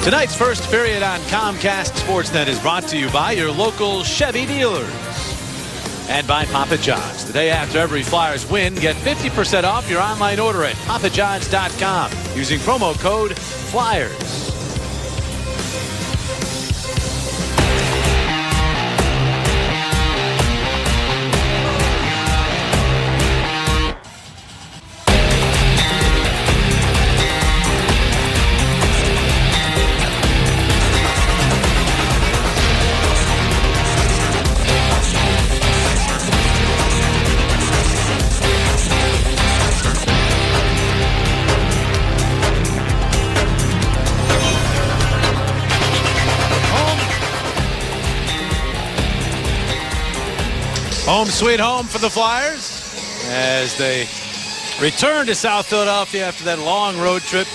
Tonight's first period on Comcast Sportsnet is brought to you by your local Chevy dealers and by Papa John's. The day after every Flyers win, get 50% off your online order at papajohns.com using promo code FLYERS. Home sweet home for the Flyers as they return to South Philadelphia after that long road trip.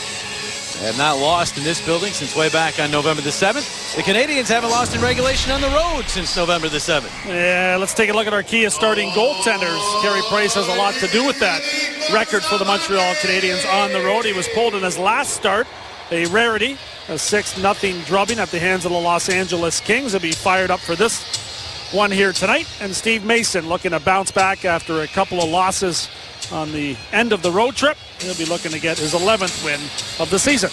They have not lost in this building since way back on November the 7th. The Canadians haven't lost in regulation on the road since November the 7th. Yeah, let's take a look at our key starting goaltenders. Carey Price has a lot to do with that record for the Montreal Canadiens on the road. He was pulled in his last start, a rarity, a 6-0 drubbing at the hands of the Los Angeles Kings. He'll be fired up for this one here tonight. And Steve Mason looking to bounce back after a couple of losses on the end of the road trip. He'll be looking to get his 11th win of the season.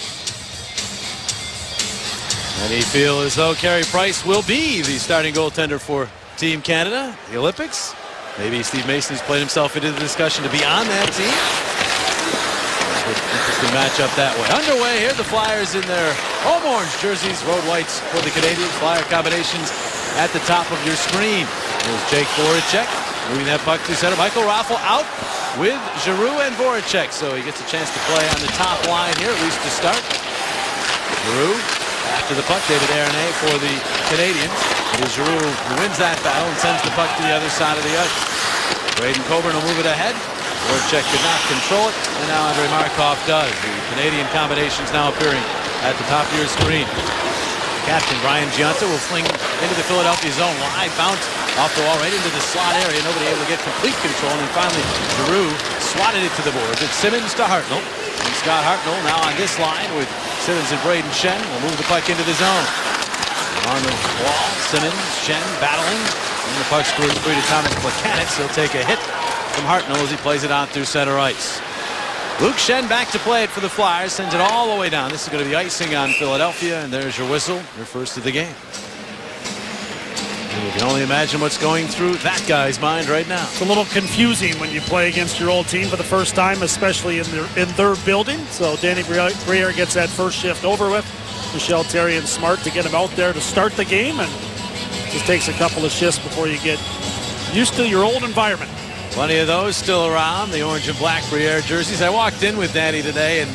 And he feels as though Carey Price will be the starting goaltender for Team Canada, the Olympics. Maybe Steve Mason has played himself into the discussion to be on that team. Interesting matchup that way. Underway here, the Flyers in their home orange jerseys, road whites for the Canadians. Flyer combinations at the top of your screen. There's Jake Voracek moving that puck to center. Michael Raffl out with Giroux and Voracek, so he gets a chance to play on the top line here, at least to start. Giroux after the puck. David Aronay for the Canadians. It is Giroux who wins that battle and sends the puck to the other side of the ice. Braden Coburn will move it ahead. Voracek could not control it, and now Andrei Markov does. The Canadian combinations now appearing at the top of your screen. Captain Brian Gionta will fling into the Philadelphia zone. Live bounce off the wall right into the slot area. Nobody able to get complete control. And then finally, Giroux swatted it to the boards. It's Simmons to Hartnell. And Scott Hartnell now on this line with Simmons and Braden Shen will move the puck into the zone. On the wall, Simmons, Shen battling. And the puck screws free to Thomas Plekanec. He'll take a hit from Hartnell as he plays it out through center ice. Luke Shen back to play it for the Flyers, sends it all the way down. This is going to be icing on Philadelphia, and there's your whistle, your first of the game. And you can only imagine what's going through that guy's mind right now. It's a little confusing when you play against your old team for the first time, especially in their building. So Danny Briere gets that first shift over with. Michel Therrien smart to get him out there to start the game, and just takes a couple of shifts before you get used to your old environment. Plenty of those still around, the orange and black Briere jerseys. I walked in with Danny today, and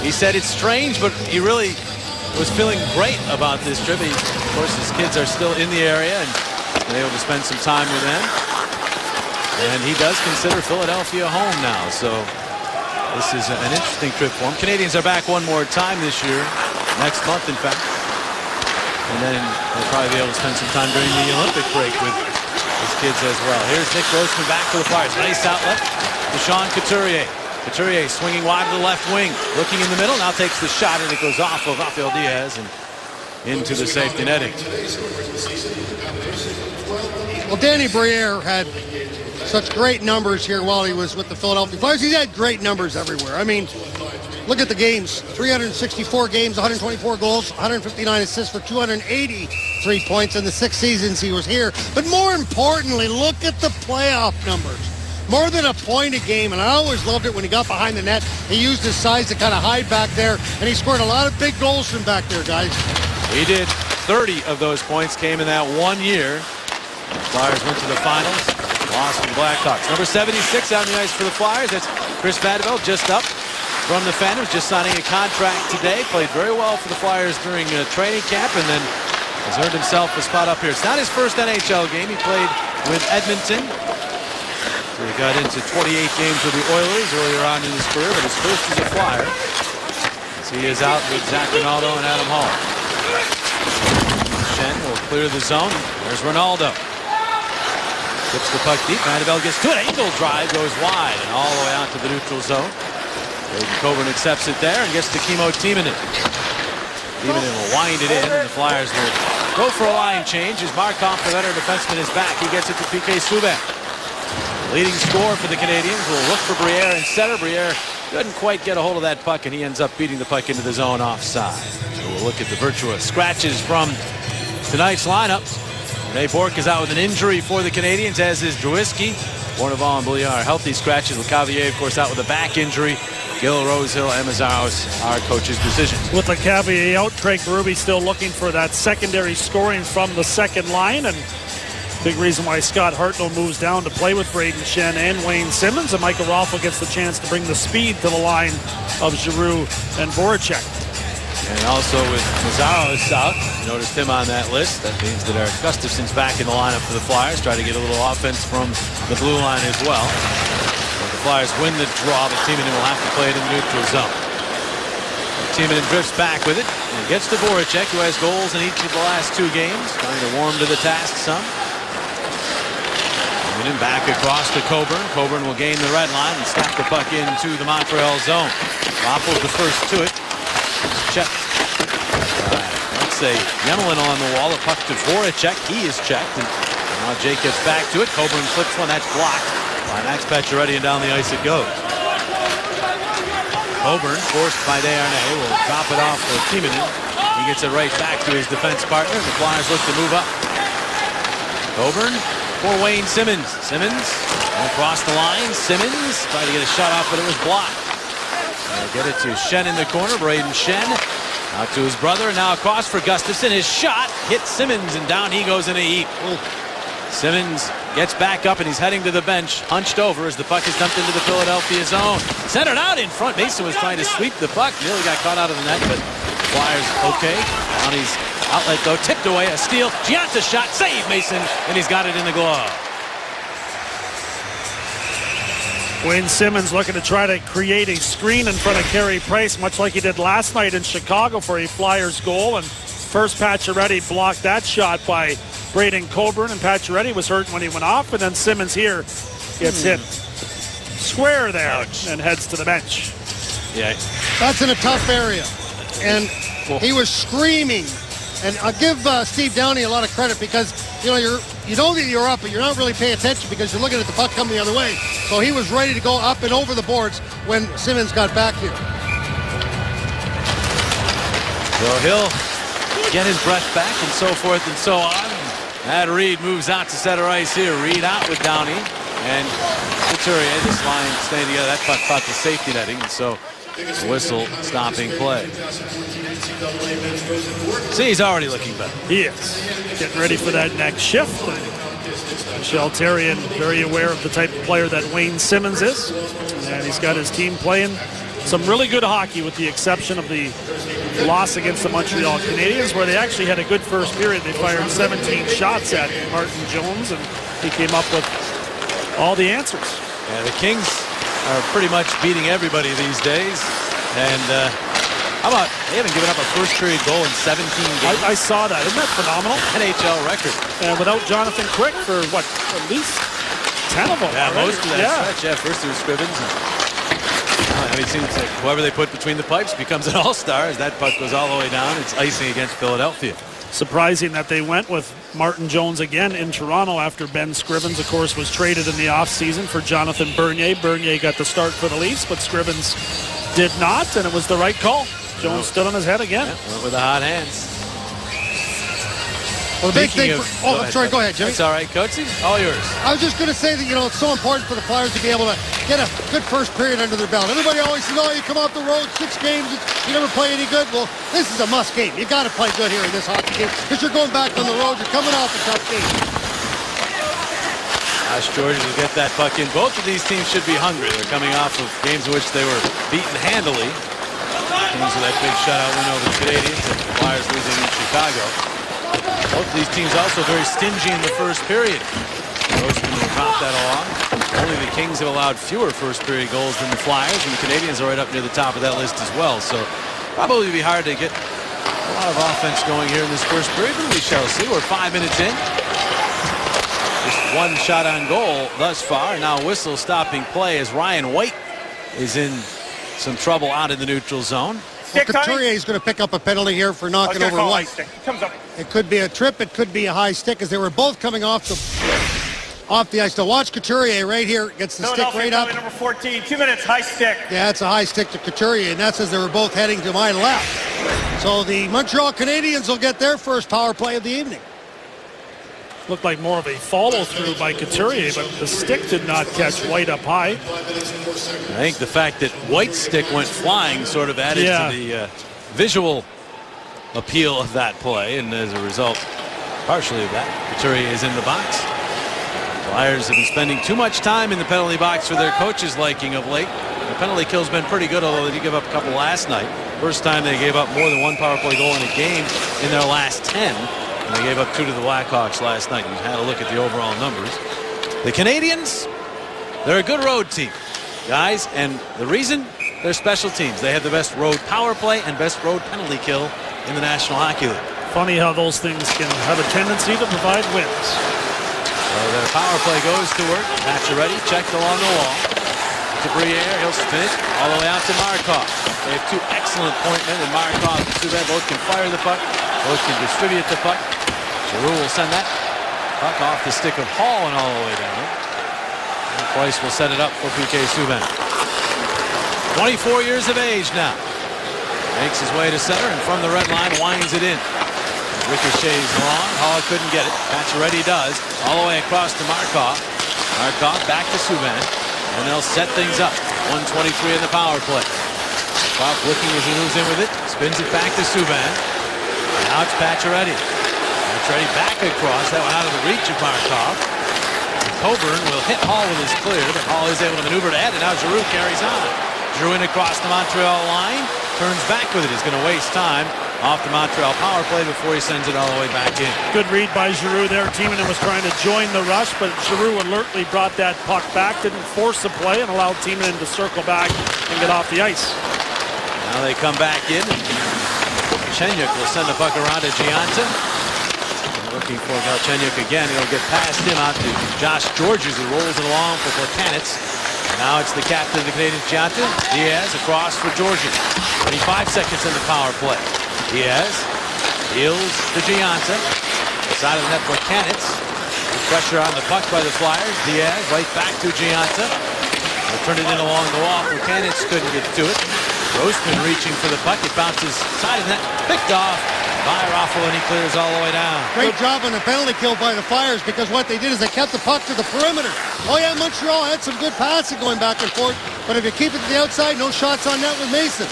he said it's strange, but he really was feeling great about this trip. Of course, his kids are still in the area and been able to spend some time with them. And he does consider Philadelphia home now, so this is an interesting trip for him. Canadians are back one more time this year, next month, in fact. And then they'll probably be able to spend some time during the Olympic break with his kids as well. Here's Nick Grossman back for the Flyers. Nice outlet to Sean Couturier. Couturier swinging wide to the left wing. Looking in the middle. Now takes the shot, and it goes off of Rafael Diaz and into the safety netting. Well, Danny Briere had such great numbers here while he was with the Philadelphia Flyers. He's had great numbers everywhere. I mean, look at the games. 364 games, 124 goals, 159 assists for 283 points in the 6 seasons he was here. But more importantly, look at the playoff numbers. More than a point a game, and I always loved it when he got behind the net. He used his size to kind of hide back there, and he scored a lot of big goals from back there, guys. He did. 30 of those points came in that 1 year. The Flyers went to the finals, lost to the Blackhawks. Number 76 on the ice for the Flyers. That's Chris Vadeveld, just up from the Phantoms, just signing a contract today. Played very well for the Flyers during training camp, and then has earned himself a spot up here. It's not his first NHL game. He played with Edmonton. So he got into 28 games with the Oilers earlier on in his career, but his first as a Flyer. So he is out with Zach Ronaldo and Adam Hall. Shen will clear the zone. There's Ronaldo. Tips the puck deep. Vanderbilt gets to it. Angle drive goes wide and all the way out to the neutral zone. Braden Coburn accepts it there and gets to Kimmo Timonen. Even will wind it in, and the Flyers will go for a line change as Markov, the veteran defenseman, is back. He gets it to PK Subban. Leading scorer for the Canadians will look for Briere in center. Briere doesn't quite get a hold of that puck, and he ends up beating the puck into the zone offside. So we'll look at the virtuous scratches from tonight's lineup. Ray Bourque is out with an injury for the Canadians, as is Drewiski. Bourneval and Bouillard healthy scratches. LeCavier, of course, out with a back injury. Gill, Rosehill, and Mazzaros are coach's decisions. With LeCavier out, Craig Berube still looking for that secondary scoring from the second line, and big reason why Scott Hartnell moves down to play with Braden Shen and Wayne Simmons, and Michael Raffl gets the chance to bring the speed to the line of Giroux and Voracek. And also with Mazzaros out, noticed him on that list. That means that Eric Gustafson's back in the lineup for the Flyers, try to get a little offense from the blue line as well. If the Flyers win the draw, the Timonen will have to play it in the neutral zone. Timonen drifts back with it and gets to Voracek, who has goals in each of the last 2 games, trying to warm to the task some. Timonen back across to Coburn. Coburn will gain the red line and snap the puck into the Montreal zone. Raffl's the first to it. Checked. Let's say Yemelin on the wall. A puck to Voracek. He is checked. And now Jake gets back to it. Coburn flips one. That's blocked by Max Pacioretty, and down the ice it goes. Coburn, forced by Desharnais, will drop it off for Timonen. He gets it right back to his defense partner. The Flyers look to move up. Coburn for Wayne Simmons. Simmons across the line. Simmons tried to get a shot off, but it was blocked. Get it to Shen in the corner. Braden Shen out to his brother. Now across for Gustafson. His shot hits Simmons, and down he goes in a heap. Simmons gets back up, and he's heading to the bench, hunched over as the puck is dumped into the Philadelphia zone. Centered out in front. Mason was trying to sweep the puck. Nearly got caught out of the net, but Flyers okay. Downey's outlet though, tipped away. A steal. Gianta shot. Save Mason, and he's got it in the glove. Wayne Simmons looking to try to create a screen in front of Carey Price, much like he did last night in Chicago for a Flyers goal. And first Pacioretty blocked that shot by Braden Coburn, and Pacioretty was hurt when he went off. And then Simmons here gets hit square there. Ouch. And heads to the bench. Yeah, That's in a tough area. And he was screaming. And I'll give Steve Downey a lot of credit because, you know that you're up, but you're not really paying attention because you're looking at the puck coming the other way. So he was ready to go up and over the boards when Simmons got back here. So he'll get his breath back and so forth and so on. Matt Reed moves out to center ice here. Reed out with Downey. And Couturier, this line staying together. That puck caught the safety netting, and so whistle stopping play. See, he's already looking better. He is getting ready for that next shift. Michel Therrien very aware of the type of player that Wayne Simmons is, and he's got his team playing some really good hockey with the exception of the loss against the Montreal Canadiens, where they actually had a good first period. They fired 17 shots at Martin Jones, and he came up with all the answers. Yeah, the Kings are pretty much beating everybody these days. And how about, they haven't given up a first period goal in 17 games. I saw that. Isn't that phenomenal? NHL record. And without Jonathan Quick for, what, at least 10 of them. Yeah, already. most of that stretch. Yeah, first it was Scrivens. And it seems like whoever they put between the pipes becomes an all-star as that puck goes all the way down. It's icing against Philadelphia. Surprising that they went with Martin Jones again in Toronto after Ben Scrivens, of course, was traded in the offseason for Jonathan Bernier. Bernier got the start for the Leafs, but Scrivens did not, and it was the right call. Jones stood on his head again. Yeah, went with the hot hands. Well, the big thing go ahead, Jimmy. That's all right, Coach. All yours. I was just going to say that, it's so important for the Flyers to be able to get a good first period under their belt. Everybody always says, you come off the road, 6 games, you never play any good. Well, this is a must game. You got to play good here in this hockey game because you're going back on the road. You're coming off a tough game. Josh George will get that puck in. Both of these teams should be hungry. They're coming off of games in which they were beaten handily. Kings with that big shutout win over the Canadiens, and the Flyers losing in Chicago. Both of these teams also very stingy in the first period. Grossman will drop that along. Only the Kings have allowed fewer first period goals than the Flyers, and the Canadians are right up near the top of that list as well. So probably be hard to get a lot of offense going here in this first period, but we shall see. We're 5 minutes in. Just one shot on goal thus far. Now whistle stopping play as Ryan White is in some trouble out in the neutral zone. stick, Tony? Couturier is going to pick up a penalty here for knocking over High White. stick. Comes up. It could be a trip. It could be a high stick, as they were both coming off the ice. Now watch Couturier right here. Gets the stick right up. Number 14. 2 minutes. High stick. Yeah, it's a high stick to Couturier, and that's as they were both heading to my left. So the Montreal Canadiens will get their first power play of the evening. Looked like more of a follow-through by Couturier, but the stick did not catch White up high. I think the fact that White's stick went flying sort of added to the visual appeal of that play, and as a result, partially of that, Couturier is in the box. Flyers have been spending too much time in the penalty box for their coach's liking of late. The penalty kill's been pretty good, although they did give up a couple last night. First time they gave up more than one power play goal in a game in their last 10. And they gave up 2 to the Blackhawks last night. You had a look at the overall numbers. The Canadiens, they're a good road team, guys, and the reason, they're special teams. They have the best road power play and best road penalty kill in the National Hockey League. Funny how those things can have a tendency to provide wins. So their power play goes to work. Pacioretty checked along the wall. To Briere, he'll spin it all the way out to Markov. They have 2 excellent point men, and Markov and Subban both can fire the puck, both can distribute the puck. Giroux will send that puck off the stick of Hall and all the way down. And Price will set it up for PK Subban. 24 years of age now. Makes his way to center, and from the red line winds it in. Ricochets long. Hall couldn't get it. Pacioretty does. All the way across to Markov. Markov back to Subban. And they'll set things up. 1:23 in the power play. Markov looking as he moves in with it. Spins it back to Subban. And now it's Pacioretty. Pacioretty back across. That went out of the reach of Markov. And Coburn will hit Hall with his clear, but Hall is able to maneuver to ahead, and now Giroux carries on. Giroux in across the Montreal line. Turns back with it. He's going to waste time off the Montreal power play before he sends it all the way back in. Good read by Giroux there. Timonen was trying to join the rush, but Giroux alertly brought that puck back, didn't force the play, and allowed Timonen to circle back and get off the ice. Now they come back in. Galchenyuk will send the puck around to Gianta. Looking for Galchenyuk again. He'll get past him out to Josh Georges, who rolls it along for Plekanec. Now it's the captain of the Canadiens, Gianta. Diaz across for Georges. 25 seconds in the power play. Diaz deals to Gianta. Side of the net for Plekanec. Pressure on the puck by the Flyers. Diaz right back to Gianta. They turn it in along the wall. Plekanec couldn't get to it. Grossman reaching for the puck. It bounces side of the net. Picked off by Raffl, and he clears all the way down. Great job on the penalty kill by the Flyers, because what they did is they kept the puck to the perimeter. Oh yeah, Montreal had some good passing going back and forth, but if you keep it to the outside, no shots on net with Mason.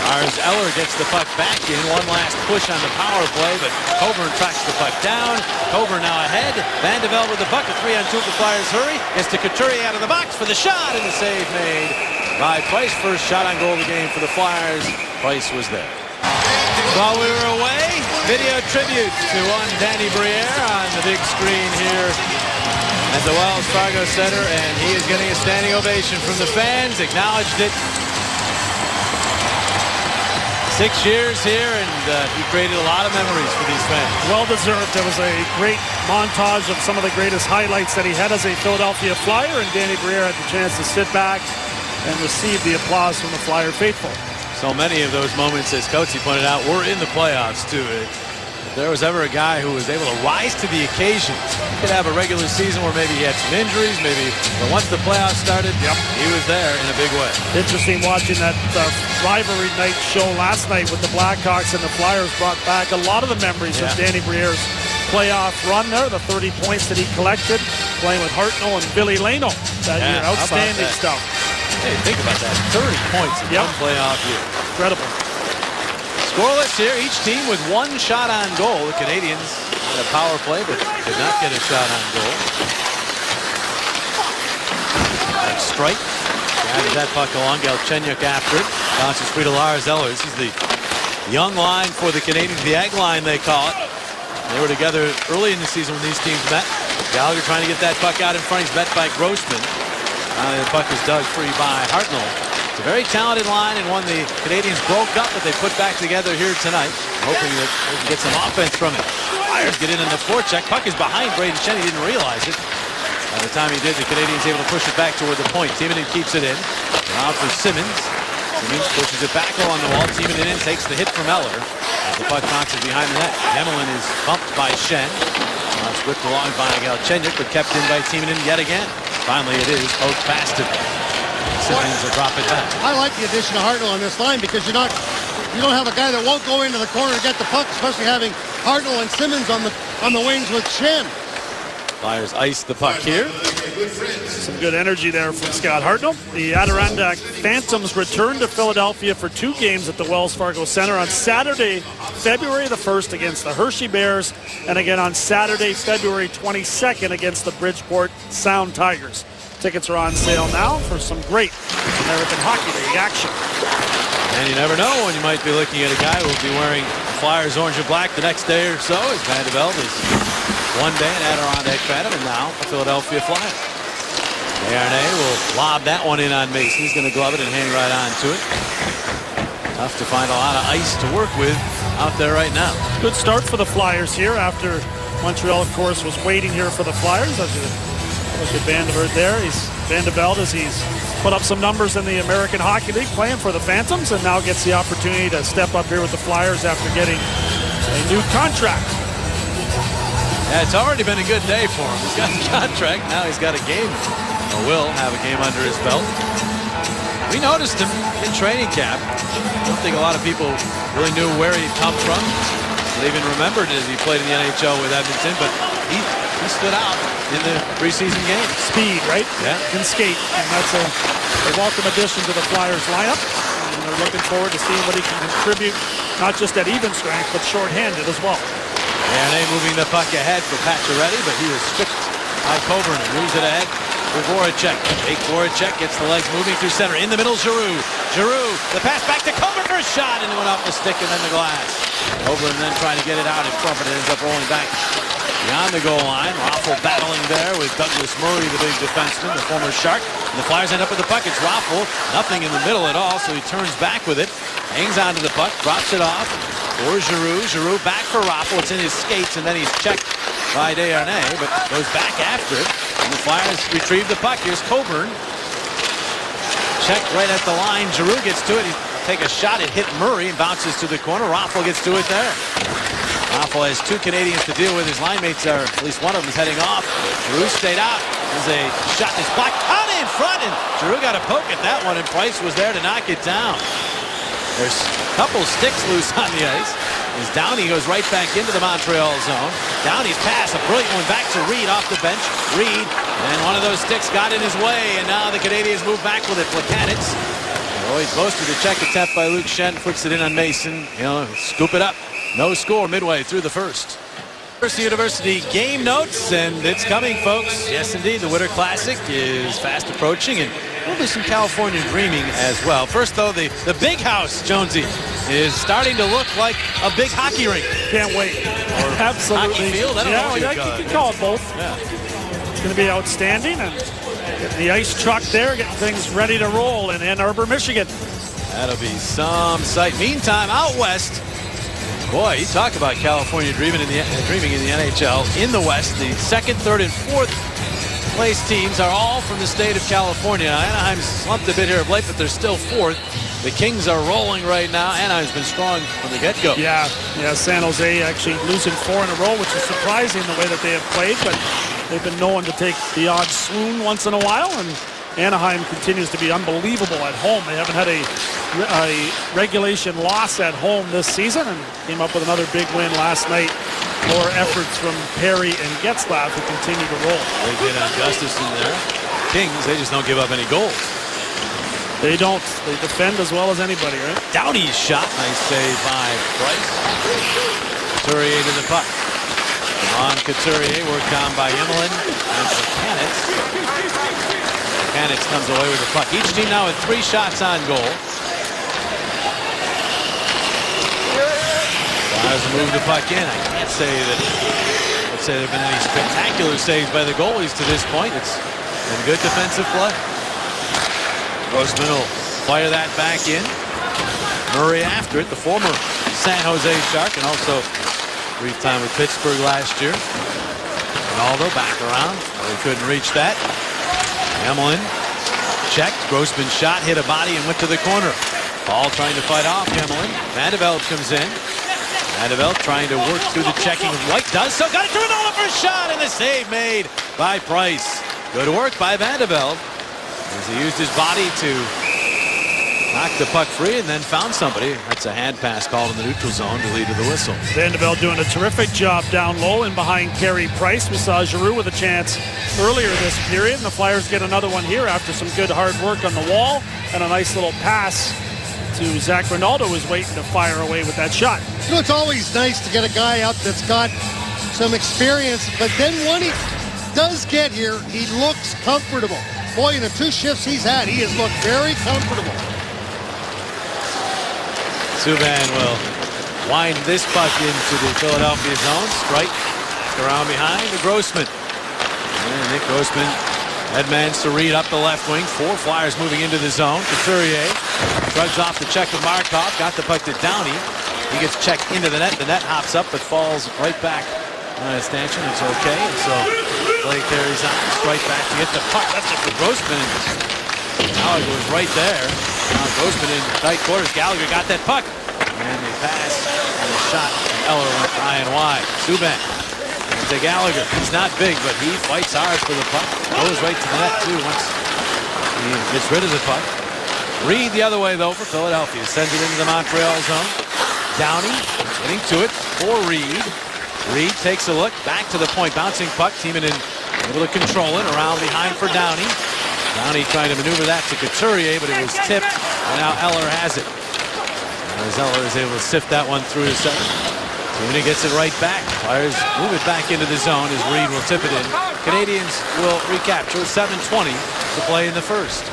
Lars Eller gets the puck back in. One last push on the power play, but Coburn tracks the puck down. Coburn now ahead. Van de Vel with the puck. A 3-on-2 for Flyers hurry. Gets to Couturier out of the box for the shot, and the save made by Price. First shot on goal of the game for the Flyers. Price was there. While we were away, video tribute to one Danny Briere on the big screen here at the Wells Fargo Center, and he is getting a standing ovation from the fans. Acknowledged it. 6 years here, and he created a lot of memories for these fans. Well deserved. It was a great montage of some of the greatest highlights that he had as a Philadelphia Flyer, and Danny Briere had the chance to sit back and receive the applause from the Flyer faithful. So many of those moments, as Coatsy pointed out, were in the playoffs too. If there was ever a guy who was able to rise to the occasion, he could have a regular season where maybe he had some injuries, but once the playoffs started, he was there in a big way. Interesting watching that rivalry night show last night with the Blackhawks and the Flyers. Brought back a lot of the memories of Danny Briere's playoff run there, the 30 points that he collected playing with Hartnell and Billy Leno that year. Outstanding stuff. Hey, think about that. 30 points in one playoff year. Incredible. Scoreless here. Each team with one shot on goal. The Canadiens had a power play, but did not get a shot on goal. And strike. Guided that puck along. Galchenyuk after it. Bounces free to Lars Eller. This is the young line for the Canadiens. The egg line, they call it. They were together early in the season when these teams met. Gallagher trying to get that puck out in front. He's met by Grossman. Finally, the puck is dug free by Hartnell. It's a very talented line, and one the Canadiens broke up, but they put back together here tonight, hoping that they can get some offense from it. Flyers get in the forecheck. Puck is behind Braden Shen. He didn't realize it. By the time he did, the Canadiens able to push it back toward the point. Timonen keeps it in. Now for Simmons. Simmons pushes it back along the wall. Timonen in, takes the hit from Eller. The puck bounces behind the net. Emelin is bumped by Schenn. It's whipped along by Galchenyuk, but kept in by Timonen yet again. Finally, it is poked past him. Simmons will drop it back. I like the addition of Hartnell on this line because you don't have a guy that won't go into the corner to get the puck, especially having Hartnell and Simmons on the wings with Schenn. Flyers ice the puck here. Some good energy there from Scott Hartnell. The Adirondack Phantoms return to Philadelphia for 2 games at the Wells Fargo Center on Saturday, February the 1st against the Hershey Bears, and again on Saturday, February 22nd against the Bridgeport Sound Tigers. Tickets are on sale now for some great American Hockey League action. And you never know when you might be looking at a guy who will be wearing Flyers orange and black the next day or so, as Vandeveld is one day an Adirondack Phantom and now a Philadelphia Flyer. Desharnais will lob that one in on Mason. He's going to glove it and hang right on to it. Tough to find a lot of ice to work with out there right now. Good start for the Flyers here after Montreal, of course, was waiting here for the Flyers. Look at Vandeveld there. Vandeveld as he's put up some numbers in the American Hockey League playing for the Phantoms and now gets the opportunity to step up here with the Flyers after getting a new contract. Yeah, it's already been a good day for him. He's got a contract. Now he's got a game. Or will have a game under his belt. We noticed him in training camp. I don't think a lot of people really knew where he'd come from. They even remembered as he played in the NHL with Edmonton, but he stood out in the preseason game. Speed, right? Yeah. Can skate, and that's a welcome addition to the Flyers lineup. And they're looking forward to seeing what he can contribute, not just at even strength, but shorthanded as well. Desharnais moving the puck ahead for Pacioretty, but he was stripped by Coburn and moves it ahead for Voracek. Jake Voracek gets the legs moving through center. In the middle, Giroux. Giroux, the pass back to Coburn for a shot, and it went off the stick and then the glass. Coburn then trying to get it out in front, but it ends up rolling back beyond the goal line. Raffl battling there with Douglas Murray, the big defenseman, the former Shark. And the Flyers end up with the puck. It's Raffl, nothing in the middle at all, so he turns back with it, hangs onto the puck, drops it off for Giroux. Giroux back for Raffl. It's in his skates, and then he's checked by Desharnais, but goes back after it. And the Flyers retrieve the puck. Here's Coburn. Checked right at the line. Giroux gets to it. He take a shot. It hit Murray and bounces to the corner. Raffl gets to it there. Raffl has 2 Canadians to deal with. His line mates are, at least one of them is heading off. Giroux stayed out. There's a shot that's blocked out in front, and Giroux got a poke at that one, and Price was there to knock it down. There's a couple sticks loose on the ice. As Downey goes right back into the Montreal zone. Downey's pass, a brilliant one back to Reed off the bench. Reed, and one of those sticks got in his way, and now the Canadians move back with it. Plekanec. Always boasted a check attempt by Luke Schenn, puts it in on Mason. Scoop it up. No score midway through the first. University game notes, and it's coming, folks. Yes, indeed, the Winter Classic is fast approaching, and there'll be some California dreaming as well. First, though, the big house, Jonesy, is starting to look like a big hockey rink. Can't wait. Or absolutely. Hockey field? I don't know what you can call it both. Yeah. It's going to be outstanding, and getting the ice truck there, getting things ready to roll in Ann Arbor, Michigan. That'll be some sight. Meantime, out west, boy, you talk about California dreaming in the NHL. In the West, the second, third, and fourth place teams are all from the state of California. Anaheim's slumped a bit here of late, but they're still fourth. The Kings are rolling right now. Anaheim's been strong from the get-go. Yeah, San Jose actually losing 4 in a row, which is surprising the way that they have played, but they've been known to take the odd swoon once in a while, and Anaheim continues to be unbelievable at home. They haven't had a regulation loss at home this season, and came up with another big win last night. More efforts from Perry and Getzlaf, who continue to roll. They get on Gustafson there. Kings, they just don't give up any goals. They don't. They defend as well as anybody, right? Downey's shot. Nice save by Price. Couturier to the puck. On Couturier, worked on by Emelin and Plekanec. Plekanec comes away with the puck. Each team now with 3 shots on goal. Flyers move the puck in. I can't say that there have been any spectacular saves by the goalies to this point. It's been good defensive play. Grossman will fire that back in. Murray after it, the former San Jose Shark, and also brief time with Pittsburgh last year. Ronaldo back around. They couldn't reach that. Emelin checked. Grossman shot, hit a body, and went to the corner. Paul trying to fight off Yemelin. Vandeveld comes in. Vandeveld trying to work through the checking. White does so. Got it to Rinaldo for a shot, and a save made by Price. Good work by Vandeveld as he used his body to knock the puck free and then found somebody. That's a hand pass called in the neutral zone to lead to the whistle. Vandeveld doing a terrific job down low and behind Carey Price. We saw Giroux with a chance earlier this period, and the Flyers get another one here after some good hard work on the wall and a nice little pass to Zach Rinaldo, who's waiting to fire away with that shot. You know, it's always nice to get a guy out that's got some experience, but then when he does get here, he looks comfortable. Boy, in the 2 shifts he's had, he has looked very comfortable. Subban will wind this puck into the Philadelphia zone. Strike around behind to Grossman. And Nick Grossman headmans to Reed up the left wing. 4 Flyers moving into the zone. Couturier shrugs off the check of Markov. Got the puck to Downey. He gets checked into the net. The net hops up but falls right back on a stanchion. It's okay. And so play carries on. Strike back to get the puck. That's it for Grossman. Gallagher was right there. Now Grossman in tight quarters. Gallagher got that puck. And they pass and the shot. Eller went high and wide. Subban to Gallagher. He's not big, but he fights hard for the puck. Goes right to the net too once he gets rid of the puck. Reed the other way though for Philadelphia. Sends it into the Montreal zone. Downey getting to it for Reed. Reed takes a look. Back to the point. Bouncing puck. Timonen able to control it. Around behind for Downey. Downey trying to maneuver that to Couturier, but it was tipped, and now Eller has it. As Eller is able to sift that one through to center. Timonen gets it right back. Flyers move it back into the zone as Reed will tip it in. Canadians will recapture 7:20 to play in the first.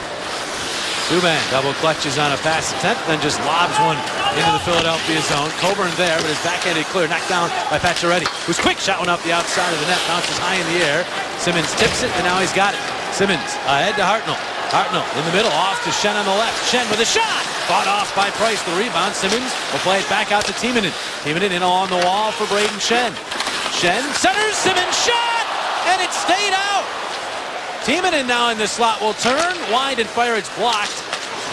Subban double clutches on a pass attempt, then just lobs one into the Philadelphia zone. Coburn there, but his backhanded clear knocked down by Pacioretty, who's quick. Shot one up the outside of the net, bounces high in the air. Simmons tips it, and now he's got it. Simmons ahead to Hartnell. Hartnell in the middle, off to Schenn on the left. Schenn with a shot! Fought off by Price. The rebound. Simmons will play it back out to Timonen. Timonen in along the wall for Braden Schenn. Schenn centers, Simmons shot! And it stayed out! Timonen now in the slot will turn, wide and fire. It's blocked.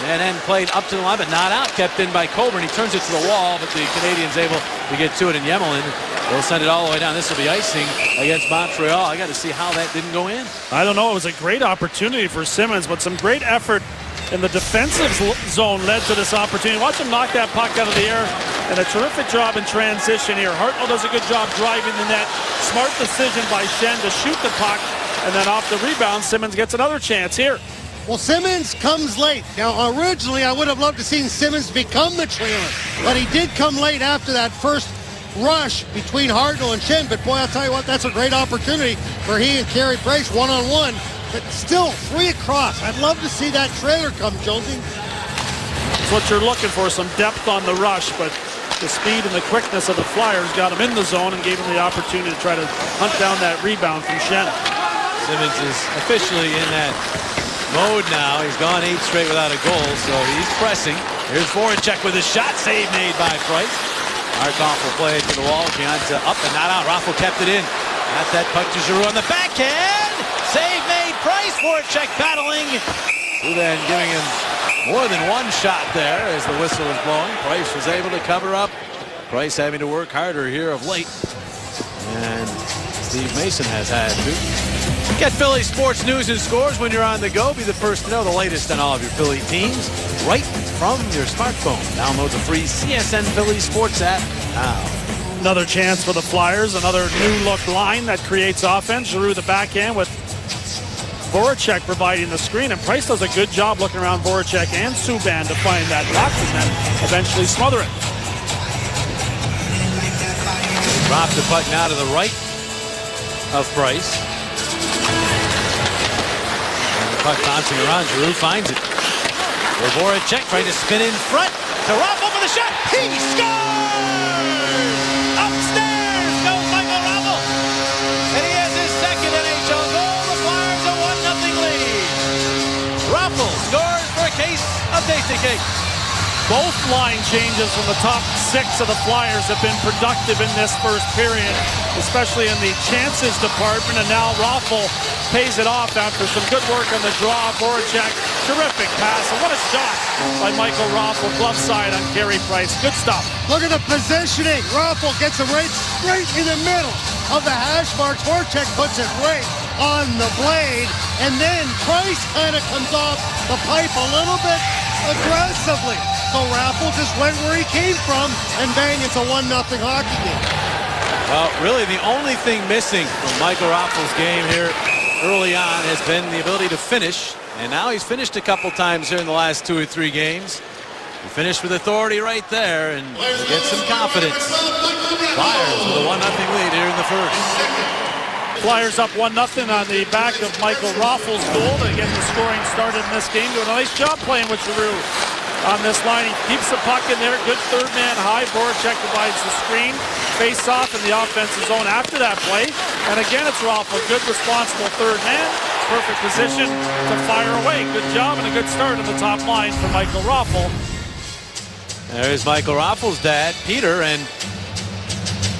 And then played up to the line, but not out. Kept in by Coburn. He turns it to the wall, but the Canadians able to get to it. And Yemelin will send it all the way down. This will be icing against Montreal. I got to see how that didn't go in. I don't know. It was a great opportunity for Simmons, but some great effort in the defensive zone led to this opportunity. Watch him knock that puck out of the air, and a terrific job in transition here. Hartnell does a good job driving the net. Smart decision by Schenn to shoot the puck, and then off the rebound, Simmons gets another chance here. Well, Simmons comes late. Now, originally, I would have loved to seen Simmons become the trailer, but he did come late after that first rush between Hartnell and Schenn. But boy, I'll tell you what, that's a great opportunity for he and Carey Price one-on-one. But still, 3 across. I'd love to see that trailer come, Jonesy. That's what you're looking for, some depth on the rush, but the speed and the quickness of the Flyers got him in the zone and gave him the opportunity to try to hunt down that rebound from Schenn. Simmons is officially in that mode now. He's gone 8 straight without a goal, so he's pressing. Here's Voracek with a shot. Save made by Price. Markov will play it to the wall. Gianta up and not out. Raffl kept it in. Got that puck to Giroux on the backhand. Save made. Price. Voracek battling. Subban giving him more than one shot there as the whistle was blowing. Price was able to cover up. Price having to work harder here of late. And Steve Mason has had to. Get Philly sports news and scores when you're on the go. Be the first to know the latest on all of your Philly teams right from your smartphone. Download the free CSN Philly Sports app now. Another chance for the Flyers. Another new-look line that creates offense. Giroux the backhand with Voracek providing the screen. And Price does a good job looking around Voracek and Subban to find that box and then eventually smother it. Drop the puck now to the right of Price. Puck bouncing around. Giroux finds it. Voracek trying to spin in front to Raffl for the shot. He scores! Upstairs goes Michael Raffl. And he has his second NHL goal. The Flyers a 1-0 lead. Raffl scores for a case of Tasty Cake. Both line changes from the top 6 of the Flyers have been productive in this first period, especially in the chances department. And now Raffl pays it off after some good work on the draw. Voracek, terrific pass. And what a shot by Michael Raffl. Glove side on Carey Price. Good stuff. Look at the positioning. Raffl gets him right in the middle of the hash marks. Voracek puts it right on the blade. And then Price kind of comes off the pipe a little bit aggressively. So Raffl just went where he came from, and bang, it's a 1-0 hockey game. Well, really the only thing missing from Michael Raffl's game here early on has been the ability to finish. And now he's finished a couple times here in the last 2 or 3 games. He finished with authority right there and gets some confidence. Flyers with a 1-0 lead here in the first. Flyers up 1-0 on the back of Michael Raffl's goal. Again, the scoring started in this game. Doing a nice job playing with Giroux on this line. He keeps the puck in there. Good third man high. Voracek divides the screen. Face off in the offensive zone after that play. And again, it's Raffl. Good responsible third man. Perfect position to fire away. Good job and a good start on the top line for Michael Raffl. There's Michael Raffl's dad, Peter, and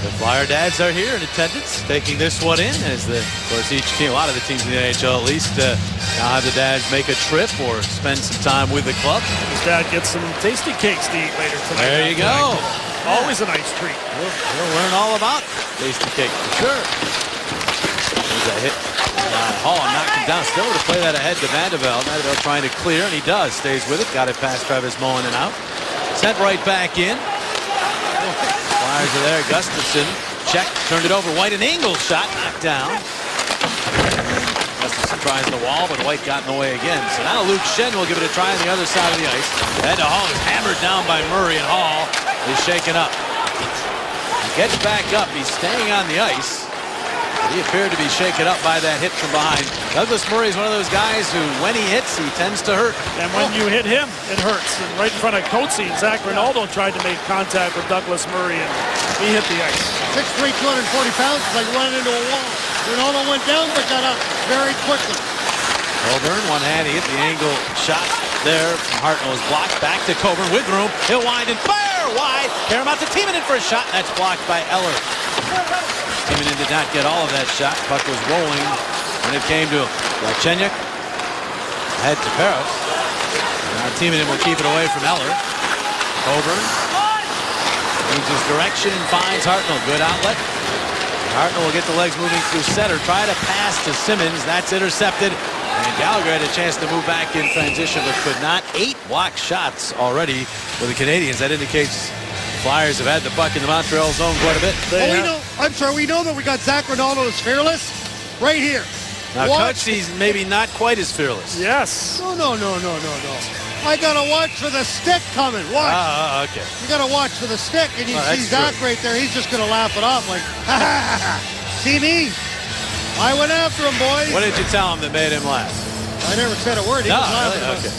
the Flyer dads are here in attendance, taking this one in as of course, each team, a lot of the teams in the NHL at least, now have the dads make a trip or spend some time with the club. His dad gets some tasty cakes to eat later tonight. There you go. Always a nice treat. We'll learn all about tasty cake for sure. There's a hit. Hall knocked him down. Still to play that ahead to Vandevelde. Vandevelde trying to clear, and he does. Stays with it. Got it past Travis Mullen and out. Sent right back in. Flyers are there. Gustafsson. Check. Turned it over. White and Engel shot. Knocked down. Gustafsson tries the wall, but White got in the way again. So now Luke Schenn will give it a try on the other side of the ice. Head to Hall. Is hammered down by Murray, and Hall is shaken up. He gets back up. He's staying on the ice. He appeared to be shaken up by that hit from behind. Douglas Murray is one of those guys who, when he hits, he tends to hurt. And when you hit him, it hurts. And right in front of Coetzee, Zach Rinaldo tried to make contact with Douglas Murray, and he hit the ice. 6'3", 240 pounds, it's like running into a wall. Rinaldo went down, but got up very quickly. Coburn, one hand, he hit the angle shot there from Hartnell is blocked. Back to Coburn with room. He'll wind and fire wide. Paramount to Timonen for a shot, and that's blocked by Eller. Timonen did not get all of that shot. Puck was rolling when it came to him. Galchenyuk head to Paris. Now Timonen will keep it away from Eller. Coburn changes direction and finds Hartnell. Good outlet. Hartnell will get the legs moving through center. Try to pass to Simmons. That's intercepted. And Gallagher had a chance to move back in transition, but could not. 8 blocked shots already for the Canadians. That indicates Flyers have had the puck in the Montreal zone quite a bit. We know that we got Zach Rinaldo as fearless right here. Now, Coetzee's maybe not quite as fearless. Yes. No. I got to watch for the stick coming. Watch. Okay. You got to watch for the stick, and you see Zach right there. He's just going to laugh it off like, ha, ha, ha. See me? I went after him, boys. What did you tell him that made him laugh? I never said a word. He was laughing. Really? Okay.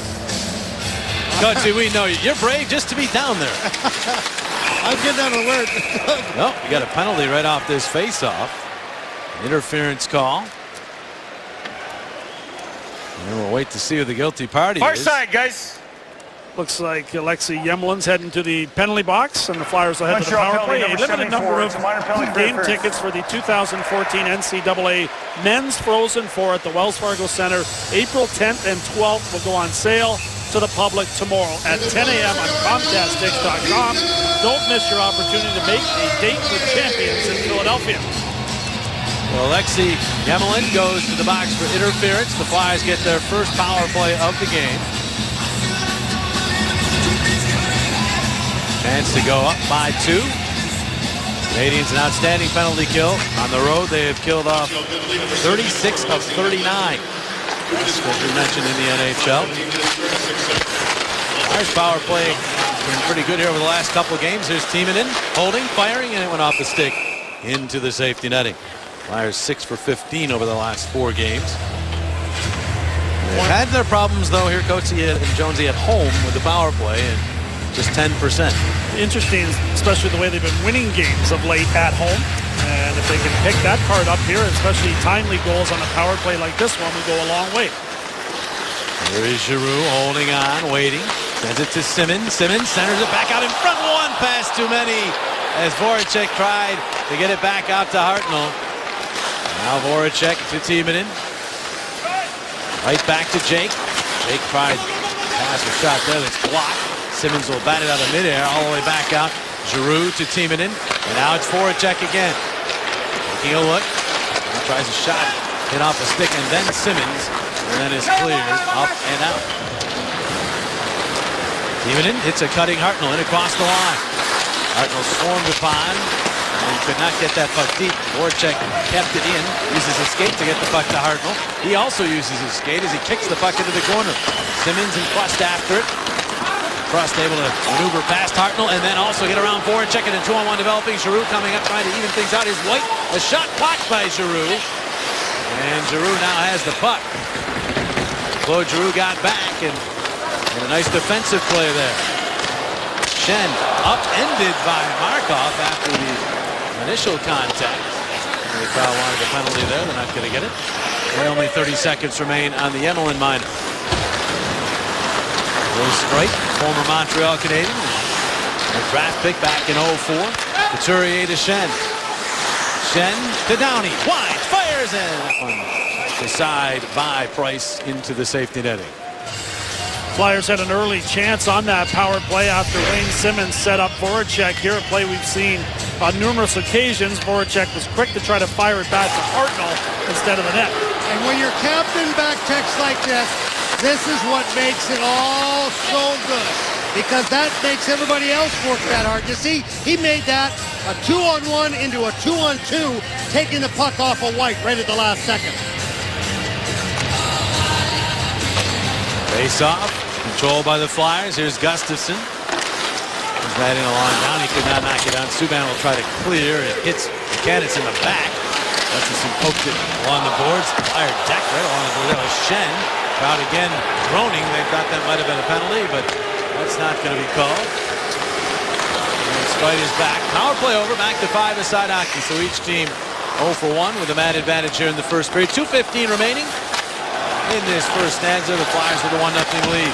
Coetzee, we know you. You're brave just to be down there. I'm getting out of the word. No, you got a penalty right off this face-off. Interference call. And we'll wait to see who the guilty party Far is. side, guys. Looks like Alexei Yemelin's heading to the penalty box, and the Flyers will head to the Montreal power play. A penalty limited number number of 74. It's a minor penalty for game interference. tickets for the 2014 NCAA Men's Frozen Four at the Wells Fargo Center. April 10th and 12th will go on sale to the public tomorrow at 10 a.m. on ComcastTix.com. Don't miss your opportunity to make a date with champions in Philadelphia. Well, Alexei Yemelin goes to the box for interference. The Flyers get their first power play of the game. Chance to go up by 2. Canadians an outstanding penalty kill. On the road, they have killed off 36 of 39. As we mentioned in the NHL. Flyers power play has been pretty good here over the last couple of games. Here's Timonen holding, firing, and it went off the stick into the safety netting. Flyers 6 for 15 over the last 4 games. They've had their problems, though, here, Coetzee and Jonesy at home with the power play, and just 10%. Interesting, especially the way they've been winning games of late at home. And if they can pick that part up here, especially timely goals on a power play like this one, we go a long way. There is Giroux holding on, waiting. Sends it to Simmons. Simmons centers it back out in front. One pass too many as Voracek tried to get it back out to Hartnell. Now Voracek to Timonen. Right back to Jake. Jake tried to pass a shot there that's blocked. Simmons will bat it out of midair all the way back out. Giroux to Timonen. And now it's Voracek again. Taking a look. He tries a shot. Hit off a stick and then Simmons. And then is cleared up and out. Timonen hits a cutting Hartnell and across the line. Hartnell swarmed upon and could not get that puck deep. Voracek kept it in, uses his skate to get the puck to Hartnell. He also uses his skate as he kicks the puck into the corner. Simmons and Crust after it. Crust able to maneuver past Hartnell and then also get around Voracek and a 2-on-1 developing. Giroux coming up trying to even things out. Is White. A shot blocked by Giroux. And Giroux now has the puck. Claude Giroux got back and a nice defensive play there. Schenn upended by Markov after the initial contact. The crowd wanted a penalty there. They're not going to get it. And only 30 seconds remain on the Emelin minor. Will Strike, former Montreal Canadian. A draft pick back in 04. Couturier to Schenn. Schenn to Downey. Wide. Fires in. That one decide by Price into the safety netting. Flyers had an early chance on that power play after Wayne Simmons set up Voracek. Here, a play we've seen on numerous occasions. Voracek was quick to try to fire it back to Hartnell instead of the net. And when your captain back checks like this is what makes it all so good. Because that makes everybody else work that hard. You see, he made that a 2-on-1 into a 2-on-2, taking the puck off of White right at the last second. Face off, controlled by the Flyers. Here's Gustafsson. He's batting along down. He could not knock it down. Subban will try to clear. It hits Buchanan's in the back. Gustafsson poked it along the boards. Fired deck right along the board. That was Schenn. Crowd again groaning. They thought that might have been a penalty, but that's not going to be called. And Sprite is back. Power play over. Back to 5-a-side hockey. So each team 0 for 1 with a man advantage here in the first period. 2:15 remaining. In this first stanza, the Flyers with a 1-0 lead.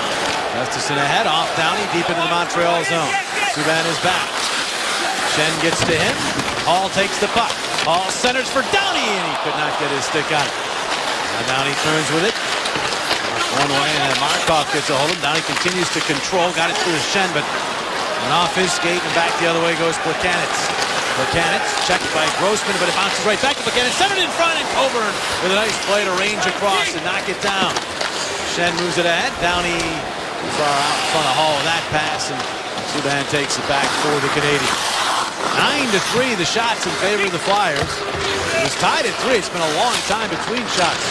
Gustafsson ahead, off Downey, deep into the Montreal zone. Subban is back. Schenn gets to him. Hall takes the puck. Hall centers for Downey, and he could not get his stick on it. Now Downey turns with it. One way, and then Markov gets a hold of him. Downey continues to control, got it through his Schenn, but went off his skate, and back the other way goes Buchanan's. Buchanan checked by Grossman, but it bounces right back to Buchanan. Centered in front, and Coburn with a nice play to range across and knock it down. Schenn moves it ahead. Downey too far out in front of Hall with that pass, and Subban takes it back for the Canadiens. 9-3, the shots in favor of the Flyers. It was tied at 3. It's been a long time between shots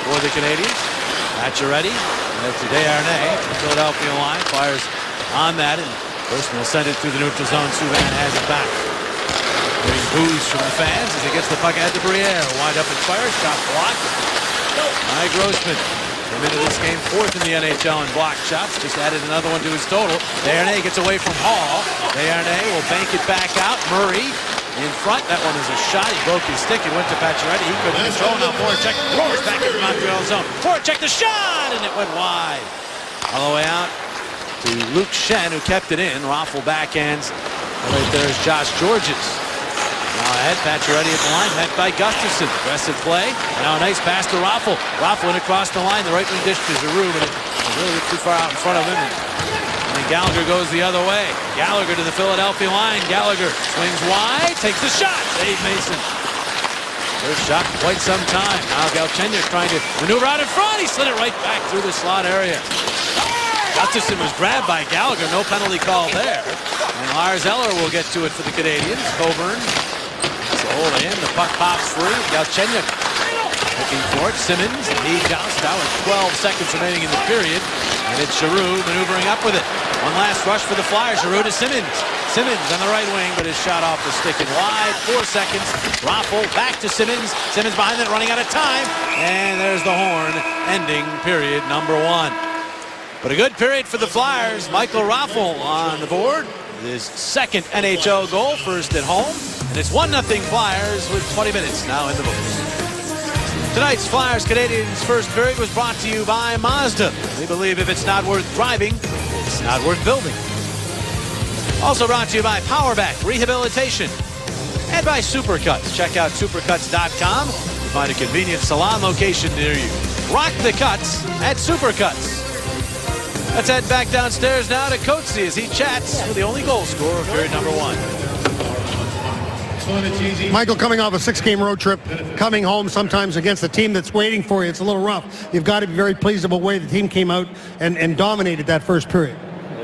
for the Canadiens. Pacioretty, and to Desharnais, the Philadelphia line. Flyers on that, and Grossman will send it through the neutral zone. Subban has it back. Getting boos from the fans as he gets the puck ahead to Briere. Wind up and fire. Shot blocked by Grossman. Came into this game 4th in the NHL in blocked shots. Just added another one to his total. Desharnais gets away from Hall. Desharnais will bank it back out. Murray in front. That one is a shot. He broke his stick. It went to Pacioretty. He couldn't control. Now Voracek roars back into Montreal zone. Voracek the shot, and it went wide. All the way out to Luke Schenn, who kept it in. Raffle backhands. Right there is Josh Georges. Now ahead, Pacioretty at the line, met by Gustafsson. Aggressive play. Now a nice pass to Raffle. Raffle in across the line. The right wing dish to Giroux, but it really too far out in front of him. And then Gallagher goes the other way. Gallagher to the Philadelphia line. Gallagher swings wide, takes the shot. Dave Mason. First shot in quite some time. Now Galchenyuk trying to maneuver out in front. He slid it right back through the slot area. Gustafsson was grabbed by Gallagher. No penalty call there. And Lars Eller will get to it for the Canadiens. Coburn. Hold in, the puck pops free. Galchenyuk looking for it. Simmons, knee joust out with 12 seconds remaining in the period. And it's Giroux maneuvering up with it. One last rush for the Flyers. Giroux to Simmons. Simmons on the right wing, but his shot off the stick and wide. 4 seconds. Raffle back to Simmons. Simmons behind it, running out of time. And there's the horn, ending period number 1. But a good period for the Flyers. Michael Raffle on the board. His second NHL goal, first at home. And it's 1-0 Flyers with 20 minutes now in the books. Tonight's Flyers-Canadiens first period was brought to you by Mazda. We believe if it's not worth driving, it's not worth building. Also brought to you by Powerback Rehabilitation and by Supercuts. Check out supercuts.com to find a convenient salon location near you. Rock the cuts at Supercuts. Let's head back downstairs now to Coatsy as he chats with the only goal scorer of period number 1. Michael, coming off a 6-game road trip, coming home sometimes against a team that's waiting for you, it's a little rough. You've got to be very pleased with the way the team came out and dominated that first period.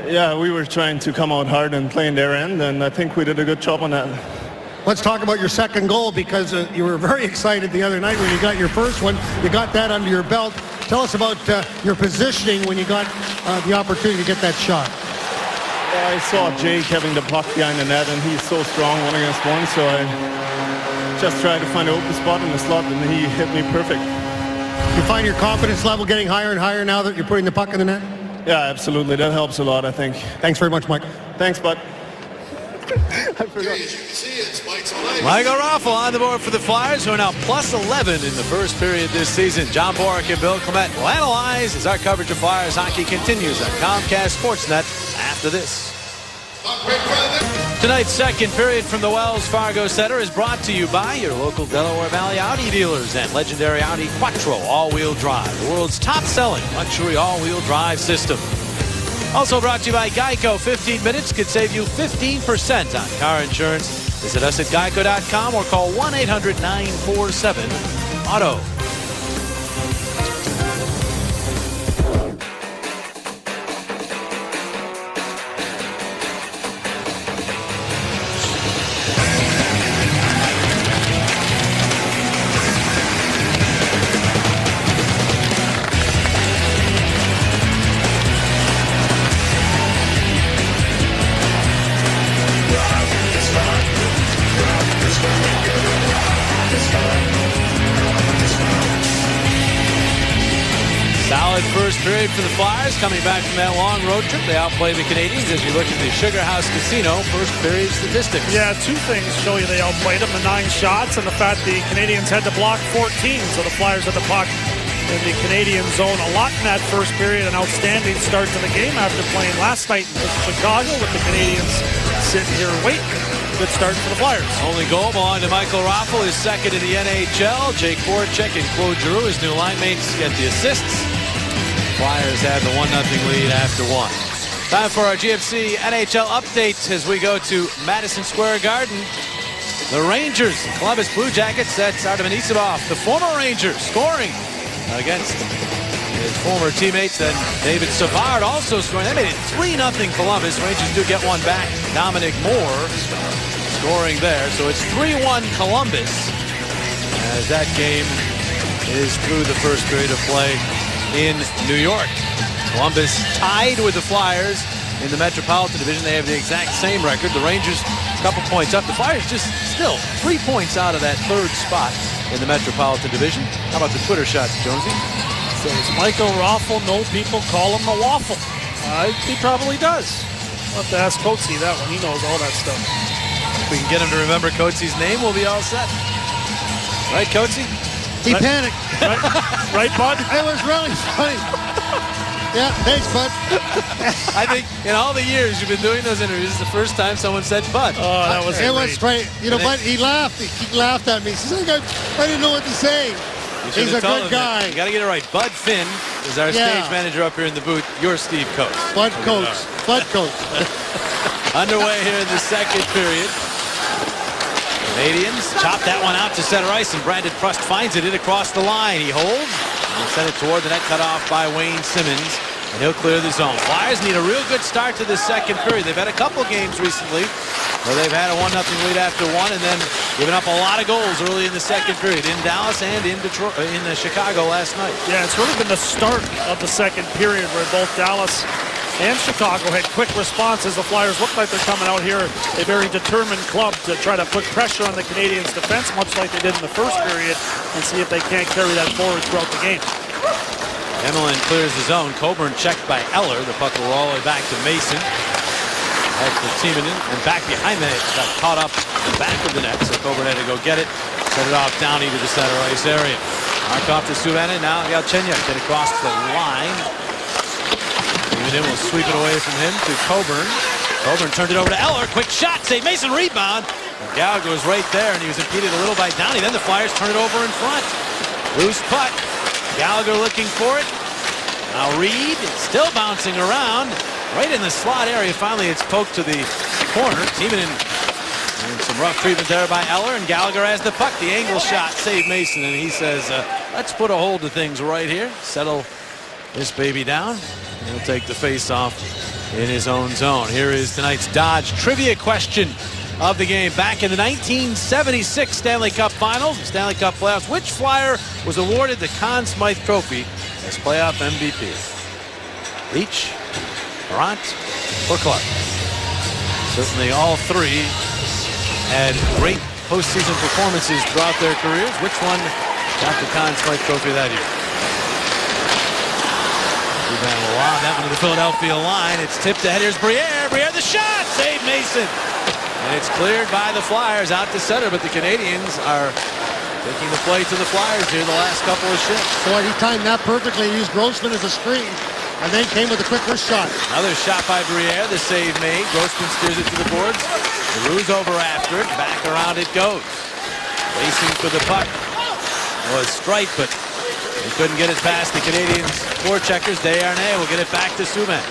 Yeah, we were trying to come out hard and play in their end, and I think we did a good job on that. Let's talk about your second goal, because you were very excited the other night when you got your first one. You got that under your belt. Tell us about your positioning when you got the opportunity to get that shot. I saw Jake having the puck behind the net, and he's so strong 1 against 1, so I just tried to find an open spot in the slot, and he hit me perfect. You find your confidence level getting higher and higher now that you're putting the puck in the net? Yeah, absolutely. That helps a lot, I think. Thanks very much, Mike. Thanks, bud. I forgot. Michael Raffl on the board for the Flyers, who are now plus 11 in the first period this season. John Borek and Bill Clement will analyze as our coverage of Flyers hockey continues on Comcast Sportsnet after this. Tonight's second period from the Wells Fargo Center is brought to you by your local Delaware Valley Audi dealers and legendary Audi Quattro all-wheel drive, the world's top-selling luxury all-wheel drive system. Also brought to you by Geico. 15 minutes could save you 15% on car insurance. Visit us at geico.com or call 1-800-947-AUTO. Solid first period for the Flyers, coming back from that long road trip. They outplay the Canadiens as you look at the Sugar House Casino first period statistics. Yeah, two things show you they outplayed them, the 9 shots and the fact the Canadiens had to block 14, so the Flyers had the puck in the Canadian zone a lot in that first period. An outstanding start to the game after playing last night in Chicago with the Canadiens sitting here waiting. Good start for the Flyers. Only goal belonged to Michael Raffl, his second in the NHL. Jake Voracek and Claude Giroux, his new line mates, get the assists. Flyers have the 1-0 lead after 1. Time for our GFC NHL update as we go to Madison Square Garden. The Rangers, Columbus Blue Jackets, that's Artem Anisimov, the former Ranger, scoring against his former teammates. And David Savard also scoring. They made it 3-0 Columbus. Rangers do get one back. Dominic Moore scoring there. So it's 3-1 Columbus as that game is through the first period of play in New York. Columbus tied with the Flyers in the Metropolitan Division. They have the exact same record. The Rangers a couple points up. The Flyers just still 3 points out of that third spot in the Metropolitan Division. How about the Twitter shots, Jonesy? Does Michael Raffl know people call him the waffle? He probably does. We'll have to ask Coatsy that one. He knows all that stuff. If we can get him to remember Coatsy's name, we'll be all set. Right, Coatsy? He panicked. Right, bud? It was really funny. Yeah, thanks, bud. I think in all the years you've been doing those interviews, it's the first time someone said bud. Oh, that was It great. was funny. You know, but he laughed. He laughed at me. He says, I didn't know what to say. You should He's have a told good him that. guy. You got to get it right. Bud Finn is our Yeah. stage manager up here in the booth. You're Steve Coates. Bud Coates. Bud Coates. Underway here in the second period. Canadians chop that one out to center ice, and Brandon Prust finds it in across the line. He holds and sent it toward the net, cut off by Wayne Simmons, and he'll clear the zone. Flyers need a real good start to this second period. They've had a couple games recently where they've had a 1-0 lead after 1 and then given up a lot of goals early in the second period in Dallas and in Detroit, in Chicago last night. Yeah, it's really been the start of the second period where both Dallas and Chicago had quick responses. The Flyers look like they're coming out here, a very determined club, to try to put pressure on the Canadiens' defense, much like they did in the first period, and see if they can't carry that forward throughout the game. Emelin clears the zone. Coburn checked by Eller. The puck will roll all the way back to Mason. Back to Timonen, and back behind the net. Got caught up in the back of the net, so Coburn had to go get it. Set it off down into the center ice area. Markov to Subban, now Galchenyuk get across the line. Even will sweep it away from him to Coburn. Coburn turned it over to Eller. Quick shot, save Mason, rebound. And Gallagher was right there, and he was impeded a little by Downey. Then the Flyers turn it over in front. Loose puck. Gallagher looking for it. Now Reed still bouncing around. Right in the slot area. Finally, it's poked to the corner. Timonen and some rough treatment there by Eller, and Gallagher has the puck. The angle shot saved Mason, and he says, let's put a hold to things right here. Settle this baby down. He'll take the face-off in his own zone. Here is tonight's Dodge trivia question of the game. Back in the 1976 Stanley Cup Finals, Stanley Cup playoffs, which Flyer was awarded the Conn Smythe Trophy as playoff MVP? Leach, Morant, or Clark? Certainly all three had great postseason performances throughout their careers. Which one got the Conn Smythe Trophy that year? Subban will lob that one to the Philadelphia line. It's tipped ahead. Here's Briere. Briere the shot. Save Mason. And it's cleared by the Flyers out to center, but the Canadians are taking the play to the Flyers here the last couple of shifts. Boy, he timed that perfectly. He used Grossman as a screen, and then came with a quick wrist shot. Another shot by Briere. The save made. Grossman steers it to the boards. Giroux's over after it. Back around it goes. Racing for the puck was Streit, but he couldn't get it past the Canadians' forecheckers. Desharnais will get it back to Subban.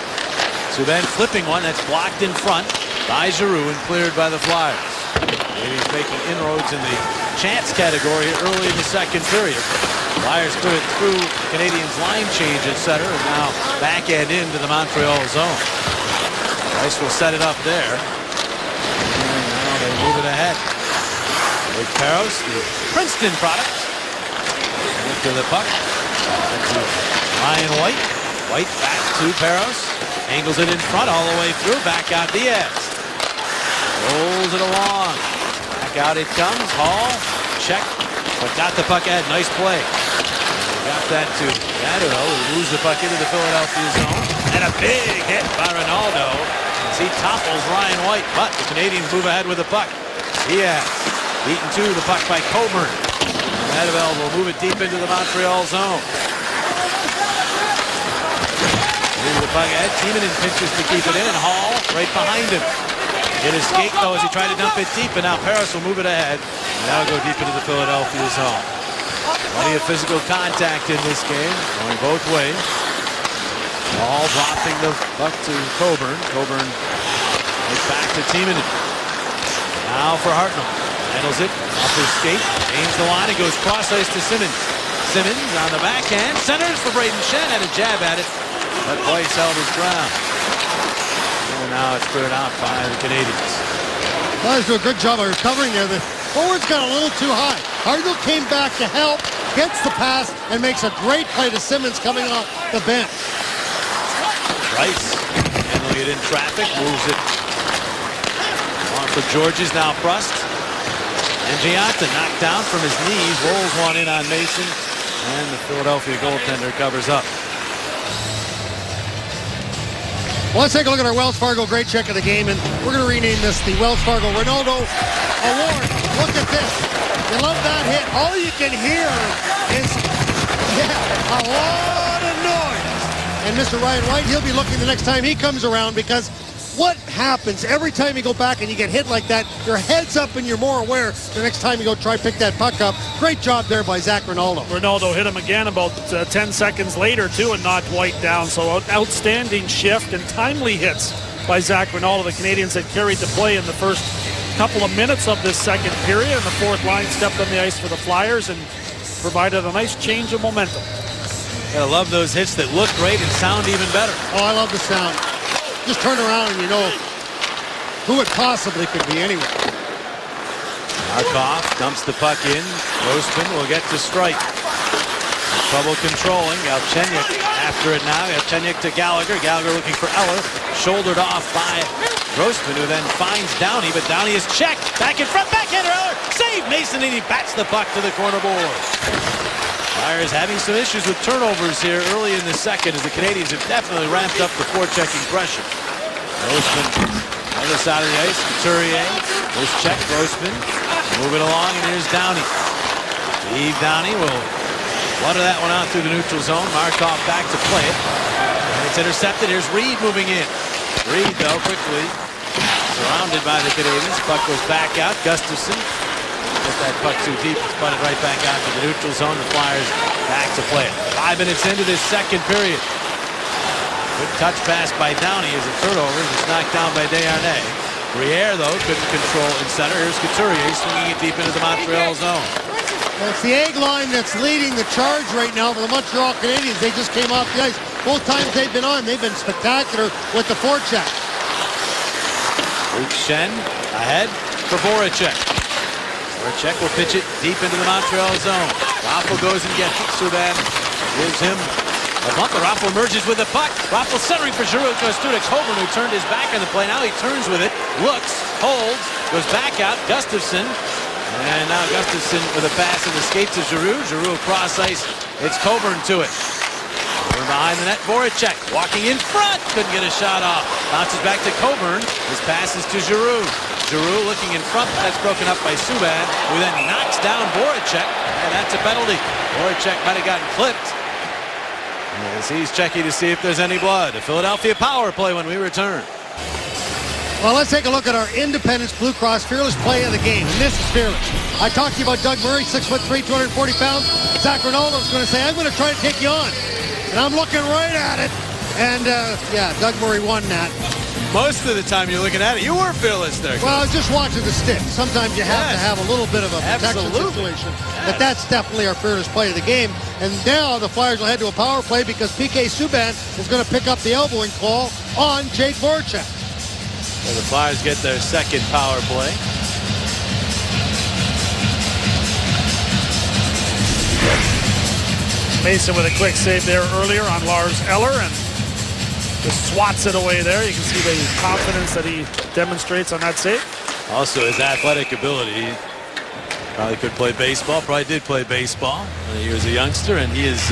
Subban flipping one that's blocked in front by Giroux and cleared by the Flyers. He's making inroads in the chance category early in the second period. Flyers put it through Canadians' line change at center, and now backhand into the Montreal zone. Rice will set it up there. And now they move it ahead. With Parros, the Princeton product. To the puck. To Ryan White. White back to Parros. Angles it in front all the way through. Back out Diaz. Rolls it along. Back out it comes. Hall. Check. But got the puck ahead. Nice play. Got that to Gaudreau, who moves the puck into the Philadelphia zone. And a big hit by Ronaldo as he topples Ryan White. But the Canadians move ahead with the puck. Diaz beaten to the puck by Coburn. Madeville will move it deep into the Montreal zone. Move the puck ahead. Timonen pinches to keep it in, and Hall right behind him. It escaped though as he tried to dump it deep, and now Parros will move it ahead. And now go deep into the Philadelphia zone. Plenty of physical contact in this game, going both ways. Hall dropping the puck to Coburn. Coburn right back to Timonen. Now for Hartnell. Handles it off his skate, aims the line, and goes cross ice to Simmons. Simmons on the backhand, centers for Braden Shen, had a jab at it, but Weiss held his ground. And now it's cleared out by the Canadians. Flyers do a good job of recovering there. The forwards got a little too high. Hartnell came back to help, gets the pass, and makes a great play to Simmons coming off the bench. Rice handling it in traffic, moves it on for Georges, now Prust. And Gianta knocked down from his knees, rolls one in on Mason, and the Philadelphia goaltender covers up. Well, let's take a look at our Wells Fargo great check of the game, and we're going to rename this the Wells Fargo Ronaldo Award. Look at this. You love that hit. All you can hear is, a lot of noise. And Mr. Ryan White, he'll be looking the next time he comes around, because what happens every time you go back and you get hit like that, your head's up and you're more aware the next time you go try pick that puck up. Great job there by Zach Ronaldo. Ronaldo hit him again about 10 seconds later, too, and knocked White down. So outstanding shift and timely hits by Zach Ronaldo. The Canadians had carried the play in the first couple of minutes of this second period, and the fourth line stepped on the ice for the Flyers and provided a nice change of momentum. I love those hits that look great and sound even better. Oh, I love the sound. Just turn around and you know who it possibly could be anyway. Markov dumps the puck in. Grossman will get to Streit. Trouble controlling. Galchenyuk after it now. Galchenyuk to Gallagher. Gallagher looking for Eller. Shouldered off by Grossman, who then finds Downey, but Downey is checked. Back in front, backhander Eller. Save Mason, and he bats the puck to the corner board. Flyers having some issues with turnovers here early in the second, as the Canadians have definitely ramped up the forechecking pressure. Grossman on the side of the ice. Couturier. There's check. Grossman moving along, and here's Downey. Steve Downey will Flooded that one out through the neutral zone. Markov back to play it. And it's intercepted. Here's Reed moving in. Reed, though, quickly surrounded by the Canadians. Puck goes back out. Gustafson get that puck too deep. It's butted right back out to the neutral zone. The Flyers back to play it. 5 minutes into this second period. Good touch pass by Downey as a turnover. It's knocked down by Desharnais. Briere, though, couldn't control in center. Here's Couturier swinging it deep into the Montreal zone. Well, it's the egg line that's leading the charge right now for the Montreal Canadiens. They just came off the ice. Both times they've been on, they've been spectacular with the forecheck. Luke Schenn ahead for Voracek. Voracek will pitch it deep into the Montreal zone. Raffl goes and gets it. Subban gives him a bump. Raffl emerges with the puck. Raffl centering for Giroux. Goes through to Coburn, who turned his back on the play. Now he turns with it, looks, holds, goes back out. Gustafson. And now Gustafson with a pass and escapes to Giroux. Giroux across ice. It's Coburn to it. Coburn behind the net. Voracek walking in front. Couldn't get a shot off. Bounces back to Coburn. His pass is to Giroux. Giroux looking in front. That's broken up by Subban, who then knocks down Voracek. And that's a penalty. Voracek might have gotten clipped. As he's checking to see if there's any blood. A Philadelphia power play when we return. Well, let's take a look at our Independence Blue Cross Fearless Play of the game. And this is fearless. I talked to you about Doug Murray, 6'3", 240 pounds. Zach Ronaldo's going to say, I'm going to try to take you on. And I'm looking right at it. And, yeah, Doug Murray won that. Most of the time you're looking at it, you were fearless there. Well, I was just watching the stick. Sometimes you have to have a little bit of a protection situation. But that's definitely our fearless play of the game. And now the Flyers will head to a power play because PK Subban is going to pick up the elbowing call on Jake Voracek. So the Flyers get their second power play. Mason with a quick save there earlier on Lars Eller, and just swats it away there. You can see the confidence that he demonstrates on that save. Also his athletic ability. Probably could play baseball, probably did play baseball when he was a youngster, and he is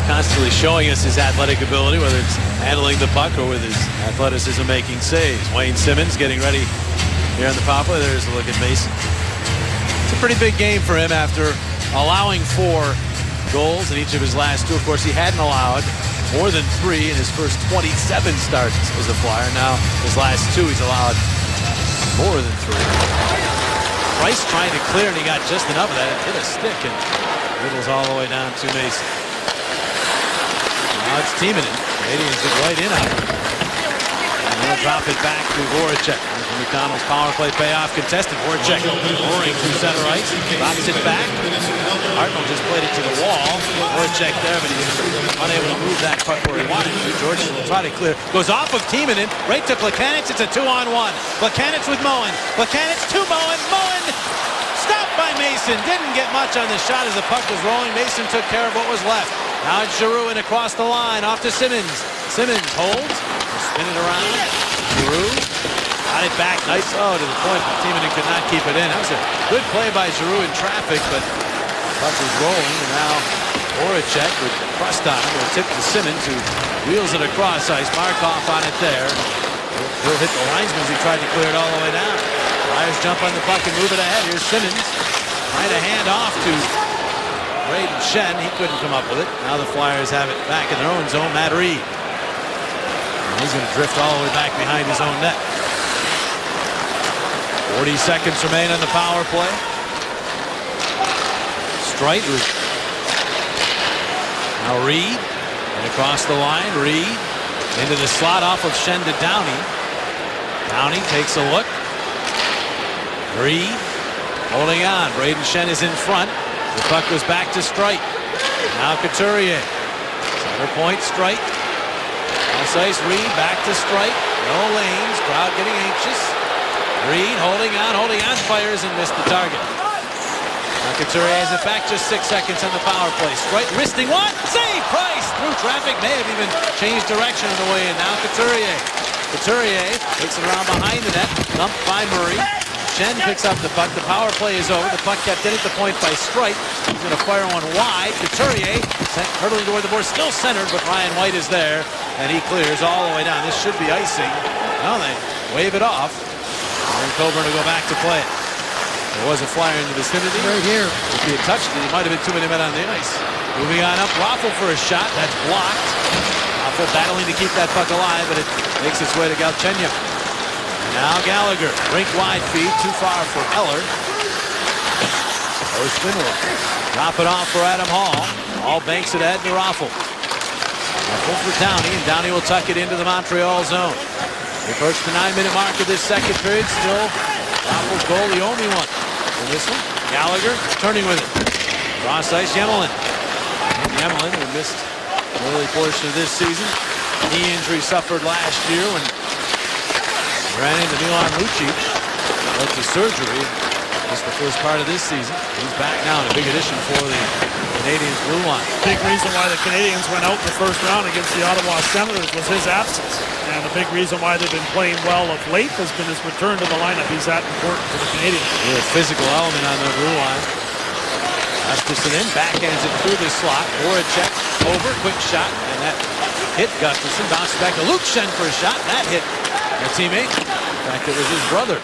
constantly showing us his athletic ability, whether it's handling the puck or with his athleticism making saves. Wayne Simmons getting ready here on the power play. There's a look at Mason. It's a pretty big game for him after allowing 4 goals in each of his last 2. Of course, he hadn't allowed more than 3 in his first 27 starts as a Flyer. Now, his last 2, he's allowed more than 3. Price trying to clear, and he got just enough of that. It hit a stick and whittles all the way down to Mason. Now it's Timonen. Canadians get right in on it. And they'll drop it back to Voracek. McDonald's power play payoff contested. Voracek roaring through center ice. Drops it back. Hartnell just played it to the wall. Voracek there, but he's unable to move that puck where he wanted to. Georgian will try to clear. Goes off of Timonen. Right to Plekanec. It's a 2-on-1. Plekanec with Moen. Plekanec to Moen. Moen stopped by Mason. Didn't get much on the shot as the puck was rolling. Mason took care of what was left. Now it's Giroux and across the line. Off to Simmons. Simmons holds. Spin it around. Giroux got it back. Nice. Oh, to the point. Timonen could not keep it in. That was a good play by Giroux in traffic, but the puck was rolling. And now Voracek with crust on him will tip to Simmons, who wheels it across ice. Markov on it there. He'll hit the linesman as he tried to clear it all the way down. Flyers jump on the puck and move it ahead. Here's Simmons trying to hand off to Brayden Schenn. He couldn't come up with it. Now the Flyers have it back in their own zone. Matt Reed. And he's going to drift all the way back behind his own net. 40 seconds remain on the power play. Streit with now Reed. And across the line, Reed into the slot off of Schenn to Downey. Downey takes a look. Reed holding on. Brayden Schenn is in front. The puck goes back to Streit. Now Couturier. Center point, Streit. Cross ice, Reed back to Streit. No lanes. Crowd getting anxious. Reed holding on, fires and missed the target. Now Couturier has it back, just 6 seconds on the power play. Streit wristing one. Save! Price through traffic. May have even changed direction on the way in. Now Couturier. Couturier takes it around behind the net. Dumped by Murray. Schenn picks up the puck. The power play is over. The puck kept in at the point by Streit. He's going to fire one wide. Couturier hurtling toward the board. Still centered, but Ryan White is there. And he clears all the way down. This should be icing. No, they wave it off. And Coburn to go back to play it. There was a Flyer in the vicinity. Right here. If he had touched it, he might have been too many men on the ice. Moving on up, Raffl for a shot. That's blocked. Raffl battling to keep that puck alive, but it makes its way to Galchenyuk. Now Gallagher. Rink wide feed. Too far for Eller. Goes Finley. Drop it off for Adam Hall. Hall banks it at Raffl. Raffl for Downey, and Downey will tuck it into the Montreal zone. We approach the 9-minute mark of this second period. Still Raffl's goal, the only one in this one. Gallagher turning with it. Cross ice, Yemelin. Yemelin, who missed the early portion of this season. Knee injury suffered last year when he ran into Milan Lucic. Led to surgery just the first part of this season. He's back now, and a big addition for the Canadiens blue line. Big reason why the Canadiens went out in the first round against the Ottawa Senators was his absence. And a big reason why they've been playing well of late has been his return to the lineup. He's that important to the Canadiens. Real physical element on the blue line. Gustafsson in, backhands it through the slot. Voracek over, quick shot, and that hit Gustafsson. Bounces back to Luke Schenn for a shot, and that hit a teammate. In fact, it was his brother.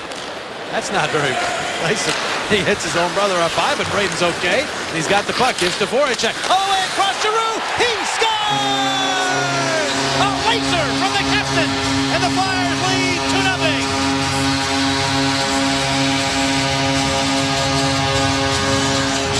That's not very nice. He hits his own brother up high, but Braden's okay. And he's got the puck. Gives to Voracek. All the way across Giroux. He scores! A laser from the captain, and the Flyers lead 2-0.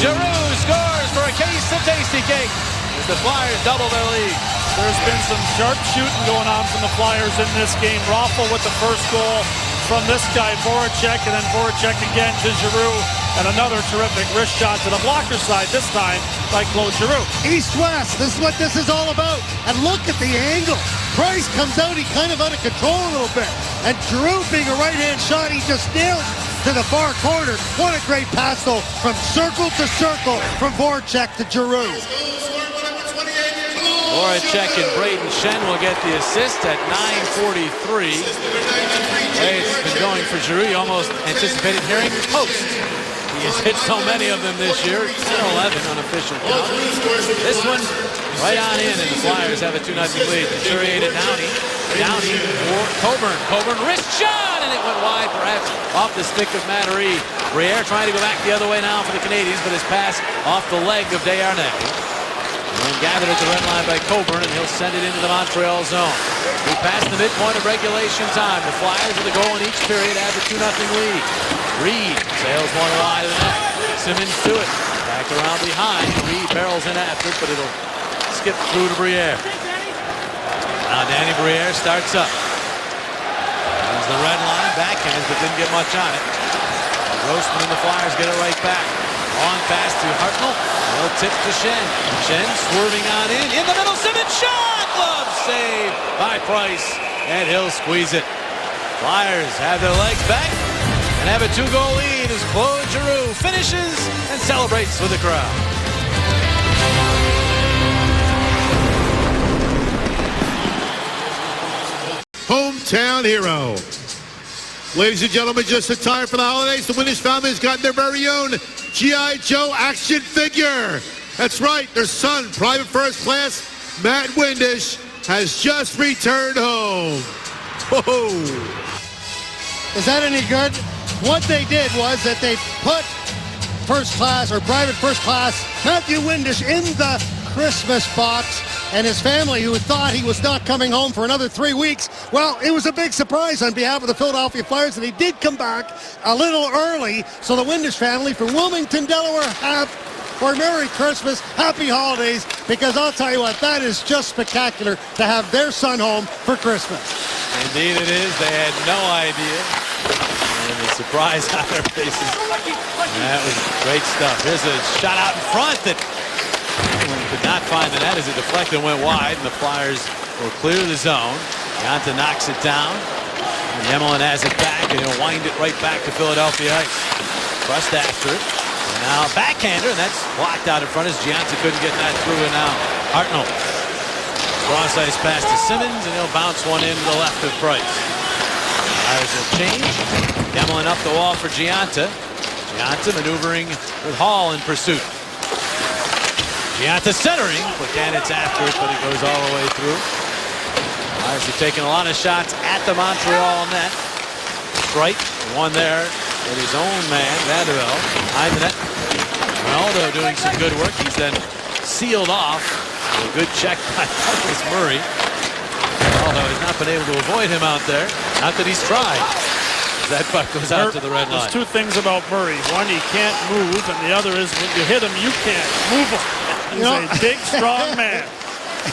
Giroux scores for a case of tasty cake as the Flyers double their lead. There's been some sharp shooting going on from the Flyers in this game. Raffl with the first goal from this guy, Voracek, and then Voracek again to Giroux, and another terrific wrist shot to the blocker side, this time by Claude Giroux. East-west, this is what this is all about. And look at the angle. Price comes out, he kind of out of control a little bit. And Giroux being a right-hand shot, he just nailed to the far corner. What a great pass, though, from circle to circle, from Voracek to Giroux. Voracek and Braden Schenn will get the assist at 9:43. Hey, it's been going for Giroux. You almost anticipated hearing post. He has hit so many of them this year. 10-11 unofficial count. This one right on in, and the Flyers have a 2-0 lead. Couturier to Downey. Downey for Coburn. Coburn wrist shot, and it went wide, perhaps off the stick of Mattery. Briere trying to go back the other way now for the Canadiens, but his pass off the leg of Desharnais. And gathered at the red line by Coburn, and he'll send it into the Montreal zone. We passed the midpoint of regulation time. The Flyers with a goal in each period have a 2-0 lead. Reed sails one wide of the net. Simmons to it. Back around behind. Reed barrels in after it, but it'll skip through to Briere. Now Danny Briere starts up. There's the red line, backhands, but didn't get much on it. Grossman and the Flyers get it right back. Long pass to Hartnell. He'll tip to Schenn. Schenn swerving on in. In the middle, Simmons shot! Glove save by Price. And he'll squeeze it. Flyers have their legs back and have a 2-goal lead as Claude Giroux finishes and celebrates with the crowd. Hometown hero. Ladies and gentlemen, just in time for the holidays, the Windisch family has gotten their very own G.I. Joe action figure. That's right, their son, Private First Class Matt Windisch, has just returned home. Whoa. Is that any good? What they did was that they put First Class or Private First Class Matthew Windisch in the Christmas box, and his family, who thought he was not coming home for another 3 weeks, well, it was a big surprise on behalf of the Philadelphia Flyers, and he did come back a little early. So the Windisch family from Wilmington, Delaware, have for Merry Christmas, Happy Holidays, because I'll tell you what, that is just spectacular to have their son home for Christmas. Indeed it is. They had no idea. And the surprise on their faces. That was great stuff. Here's a shot out in front that could not find the net as it deflected and went wide, and the Flyers will clear the zone. Gionta knocks it down. And Yemelin has it back, and he'll wind it right back to Philadelphia ice. Crust after it. And now backhander, and that's blocked out in front as Gionta couldn't get that through, and now Hartnell. Cross ice pass to Simmons, and he'll bounce one in to the left of Price. Flyers will change. Yemelin up the wall for Gionta. Gionta maneuvering with Hall in pursuit. Gionta centering, but Gannett's after it, but it goes all the way through. Flyers have taken a lot of shots at the Montreal net. Strike, one there with his own man, Vanderbilt, behind the net. Ronaldo doing some good work. He's then sealed off. A good check by Douglas Murray. Although he's not been able to avoid him out there. Not that he's tried. That puck goes out to the red line. There's two things about Murray. One, he can't move, and the other is when you hit him, you can't move him. He's a big, strong man.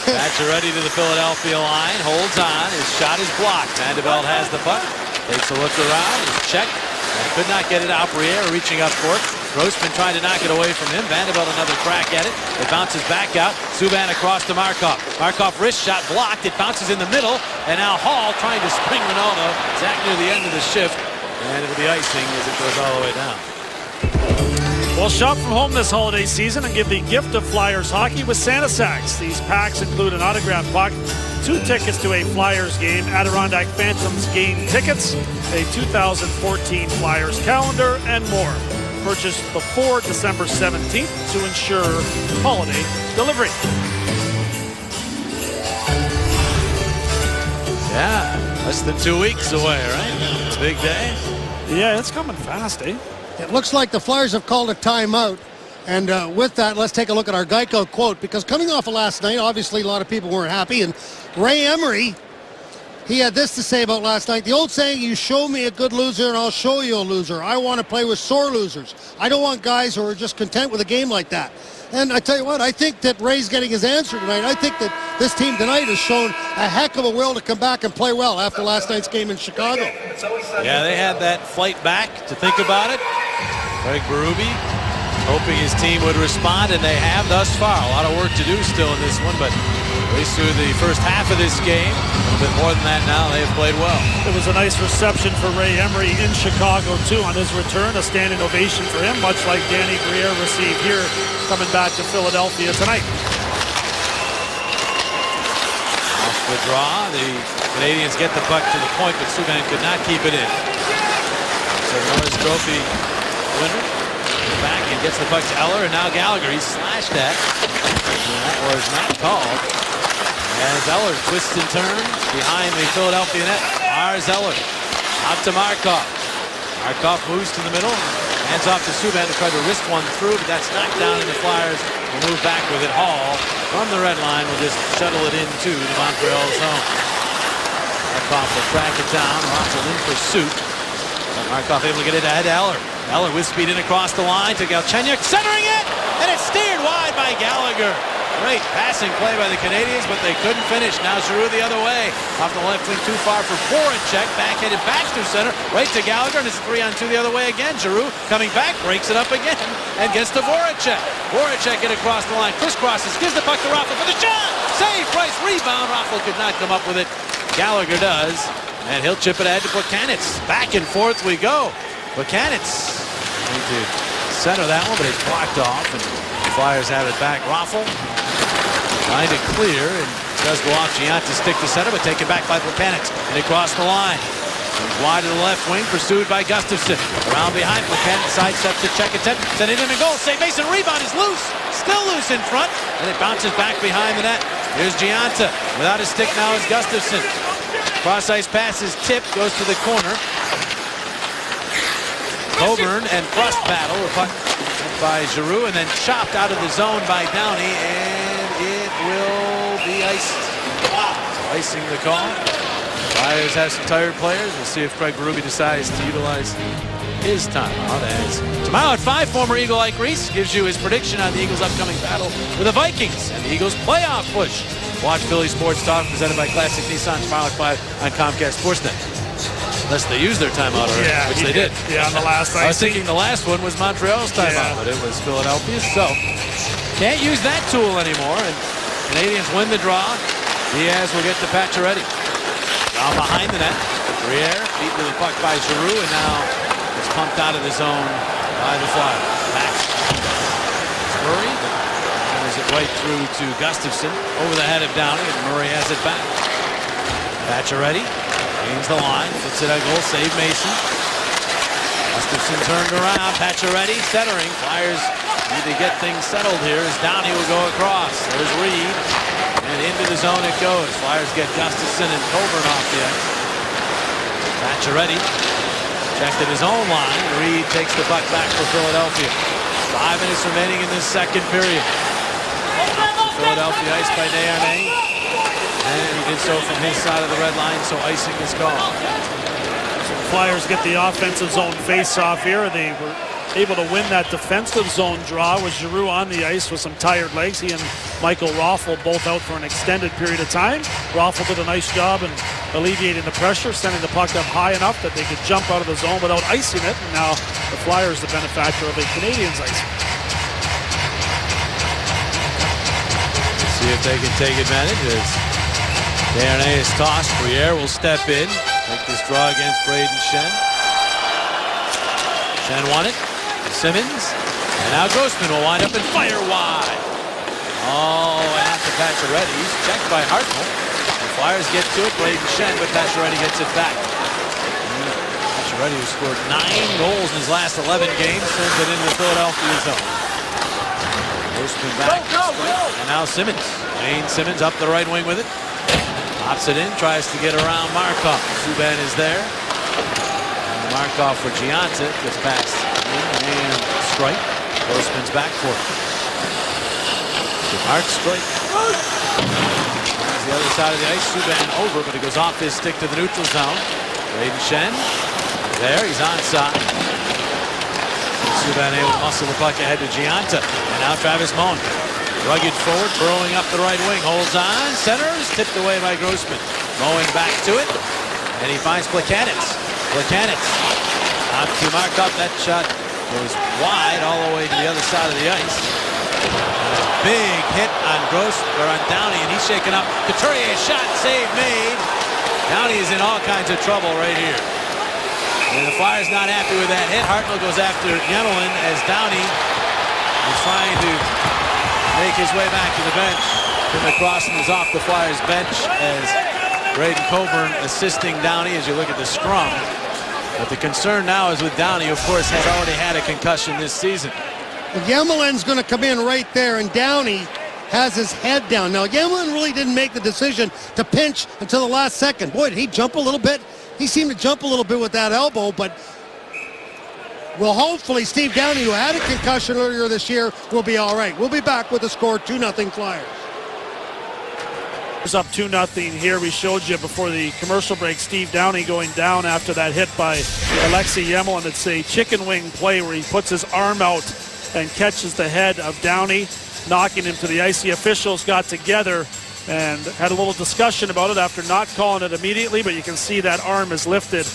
Pacioretty to the Philadelphia line, holds on, his shot is blocked. Vanderbilt has the puck, takes a look around, is checked, and could not get it out. Briere reaching up for it. Grossman trying to knock it away from him. Vanderbilt another crack at it. It bounces back out. Subban across to Markov. Markov wrist shot blocked. It bounces in the middle, and now Hall trying to spring Ronaldo. Exactly near the end of the shift, and it'll be icing as it goes all the way down. Well, shop from home this holiday season and give the gift of Flyers hockey with Santa Sacks. These packs include an autographed puck, 2 tickets to a Flyers game, Adirondack Phantoms game tickets, a 2014 Flyers calendar, and more. Purchased before December 17th to ensure holiday delivery. Yeah, less than 2 weeks away, right? It's a big day. Yeah, it's coming fast, eh? It looks like the Flyers have called a timeout. And with that, let's take a look at our Geico quote. Because coming off of last night, obviously a lot of people weren't happy. And Ray Emery, he had this to say about last night. The old saying, you show me a good loser and I'll show you a loser. I want to play with sore losers. I don't want guys who are just content with a game like that. And I tell you what, I think that Ray's getting his answer tonight. I think that this team tonight has shown a heck of a will to come back and play well after last night's game in Chicago. Yeah, they had that flight back to think about it. Craig Berube hoping his team would respond, and they have thus far. A lot of work to do still in this one, but at least through the first half of this game, a little bit more than that now, they have played well. It was a nice reception for Ray Emery in Chicago, too, on his return. A standing ovation for him, much like Danny Briere received here coming back to Philadelphia tonight. Off the draw, the Canadians get the puck to the point, but Subban could not keep it in. So Norris Trophy winner back and gets the puck to Eller, and now Gallagher. He's slashed at. And that was not called. As Eller twists and turns behind the Philadelphia net. Lars Eller out to Markov. Markov moves to the middle. Hands off to Subban to try to wrist one through, but that's knocked down, and the Flyers will move back with it. Hall from the red line will just shuttle it into the Montreal zone. Markov will track it down. Russell in pursuit. Markov able to get it ahead to Eller. Eller with speed in across the line to Galchenyuk, centering it, and it's steered wide by Gallagher. Great passing play by the Canadians, but they couldn't finish. Now Giroux the other way. Off the left wing, too far for Voracek. Backhanded back through center, right to Gallagher, and it's 3-on-2 the other way again. Giroux coming back, breaks it up again, and gets to Voracek. Voracek it across the line, crisscrosses, gives the puck to Raffl for the shot! Save, Price, rebound. Raffl could not come up with it. Gallagher does. And he'll chip it ahead to Buchanitz. Back and forth we go. Buchanitz need to center that one, but it's blocked off. And the Flyers have it back. Raffl trying to clear, and does go off Giannis stick to center, but taken back by Buchanitz. And across the line. He's wide to the left wing, pursued by Gustafsson. Around behind, Buchanitz sidesteps to check attempt. Send it in a goal. St. Mason rebound is loose. Still loose in front. And it bounces back behind the net. Here's Gianta. Without his stick now is Gustafsson. Cross-ice pass is tipped, goes to the corner. Coburn and Frust battle. The puck by Giroux, and then chopped out of the zone by Downey, and it will be iced. Icing the call. Flyers have some tired players. We'll see if Craig Berube decides to utilize his timeout. As tomorrow at 5, former Eagle Ike Reese gives you his prediction on the Eagles' upcoming battle with the Vikings and the Eagles' playoff push. Watch Philly Sports Talk presented by Classic Nissan tomorrow at 5 on Comcast Sportsnet. Unless they used their timeout already, which they did. Yeah, on the last I was thinking the last one was Montreal's timeout, but it was Philadelphia. So can't use that tool anymore. And Canadians win the draw. Diaz will get to Pacioretty. Down behind the net. Briere beaten to the puck by Giroux, and now it's pumped out of the zone by the Flyers. Back. Murray runs it right through to Gustafsson over the head of Downey, and Murray has it back. Pacioretty gains the line, puts it at goal, save Mason. Gustafsson turned around, Pacioretty centering. Flyers need to get things settled here as Downey will go across. There's Reed, and into the zone it goes. Flyers get Gustafsson and Coburn off the ice. Pacioretty Checked at his own line. Reed takes the puck back for Philadelphia. 5 minutes remaining in this second period. Philadelphia iced by Desharnais. And he did so from his side of the red line, so icing is called. Flyers get the offensive zone face-off here. They were able to win that defensive zone draw with Giroux on the ice with some tired legs. He and Michael Raffl both out for an extended period of time. Raffl did a nice job in alleviating the pressure, sending the puck up high enough that they could jump out of the zone without icing it. And now the Flyers the benefactor of a Canadiens icing. See if they can take advantage as Desharnais is tossed. Briere will step in. Make this draw against Braden Shen. Shen won it. Simmons. And now Grossman will wind up and fire wide. Oh, and out to Pacioretty. He's checked by Hartnell. The Flyers get to it. Braden Shen, but Pacioretty gets it back. Pacioretty, who scored 9 goals in his last 11 games, sends it into the Philadelphia zone. Grossman back. And now Simmons. Wayne Simmons up the right wing with it. Pops it in, tries to get around Markov. Subban is there. And Markov for Gianta. Gets past him and strike. Grossman's back for it. Mark strike. The other side of the ice. Subban over, but it goes off his stick to the neutral zone. Braden Shen. There, he's onside. Subban able to muscle the puck ahead to Gianta. And now Travis Moen. Rugged forward, burrowing up the right wing. Holds on, centers, tipped away by Grossman. Mowing back to it, and he finds Plekanec. Plekanec out to Markov. That shot goes wide all the way to the other side of the ice. And a big hit on on Downey, and he's shaken up. Couturier shot, save made. Downey is in all kinds of trouble right here. And the Flyers not happy with that hit. Hartnell goes after Yemelin as Downey is trying to make his way back to the bench. Tim McCrossin is off the Flyers bench as Braden Coburn assisting Downey as you look at the scrum. But the concern now is with Downey, who of course has already had a concussion this season. Yemelin's going to come in right there, and Downey has his head down. Now, Yemelin really didn't make the decision to pinch until the last second. Boy, did he jump a little bit. He seemed to jump a little bit with that elbow, but well, hopefully Steve Downey, who had a concussion earlier this year, will be all right. We'll be back with the score, 2-0 Flyers. It's up 2-0 here. We showed you before the commercial break Steve Downey going down after that hit by Alexei Yemelin. It's a chicken wing play where he puts his arm out and catches the head of Downey, knocking him to the ice. The officials got together and had a little discussion about it after not calling it immediately, but you can see that arm is lifted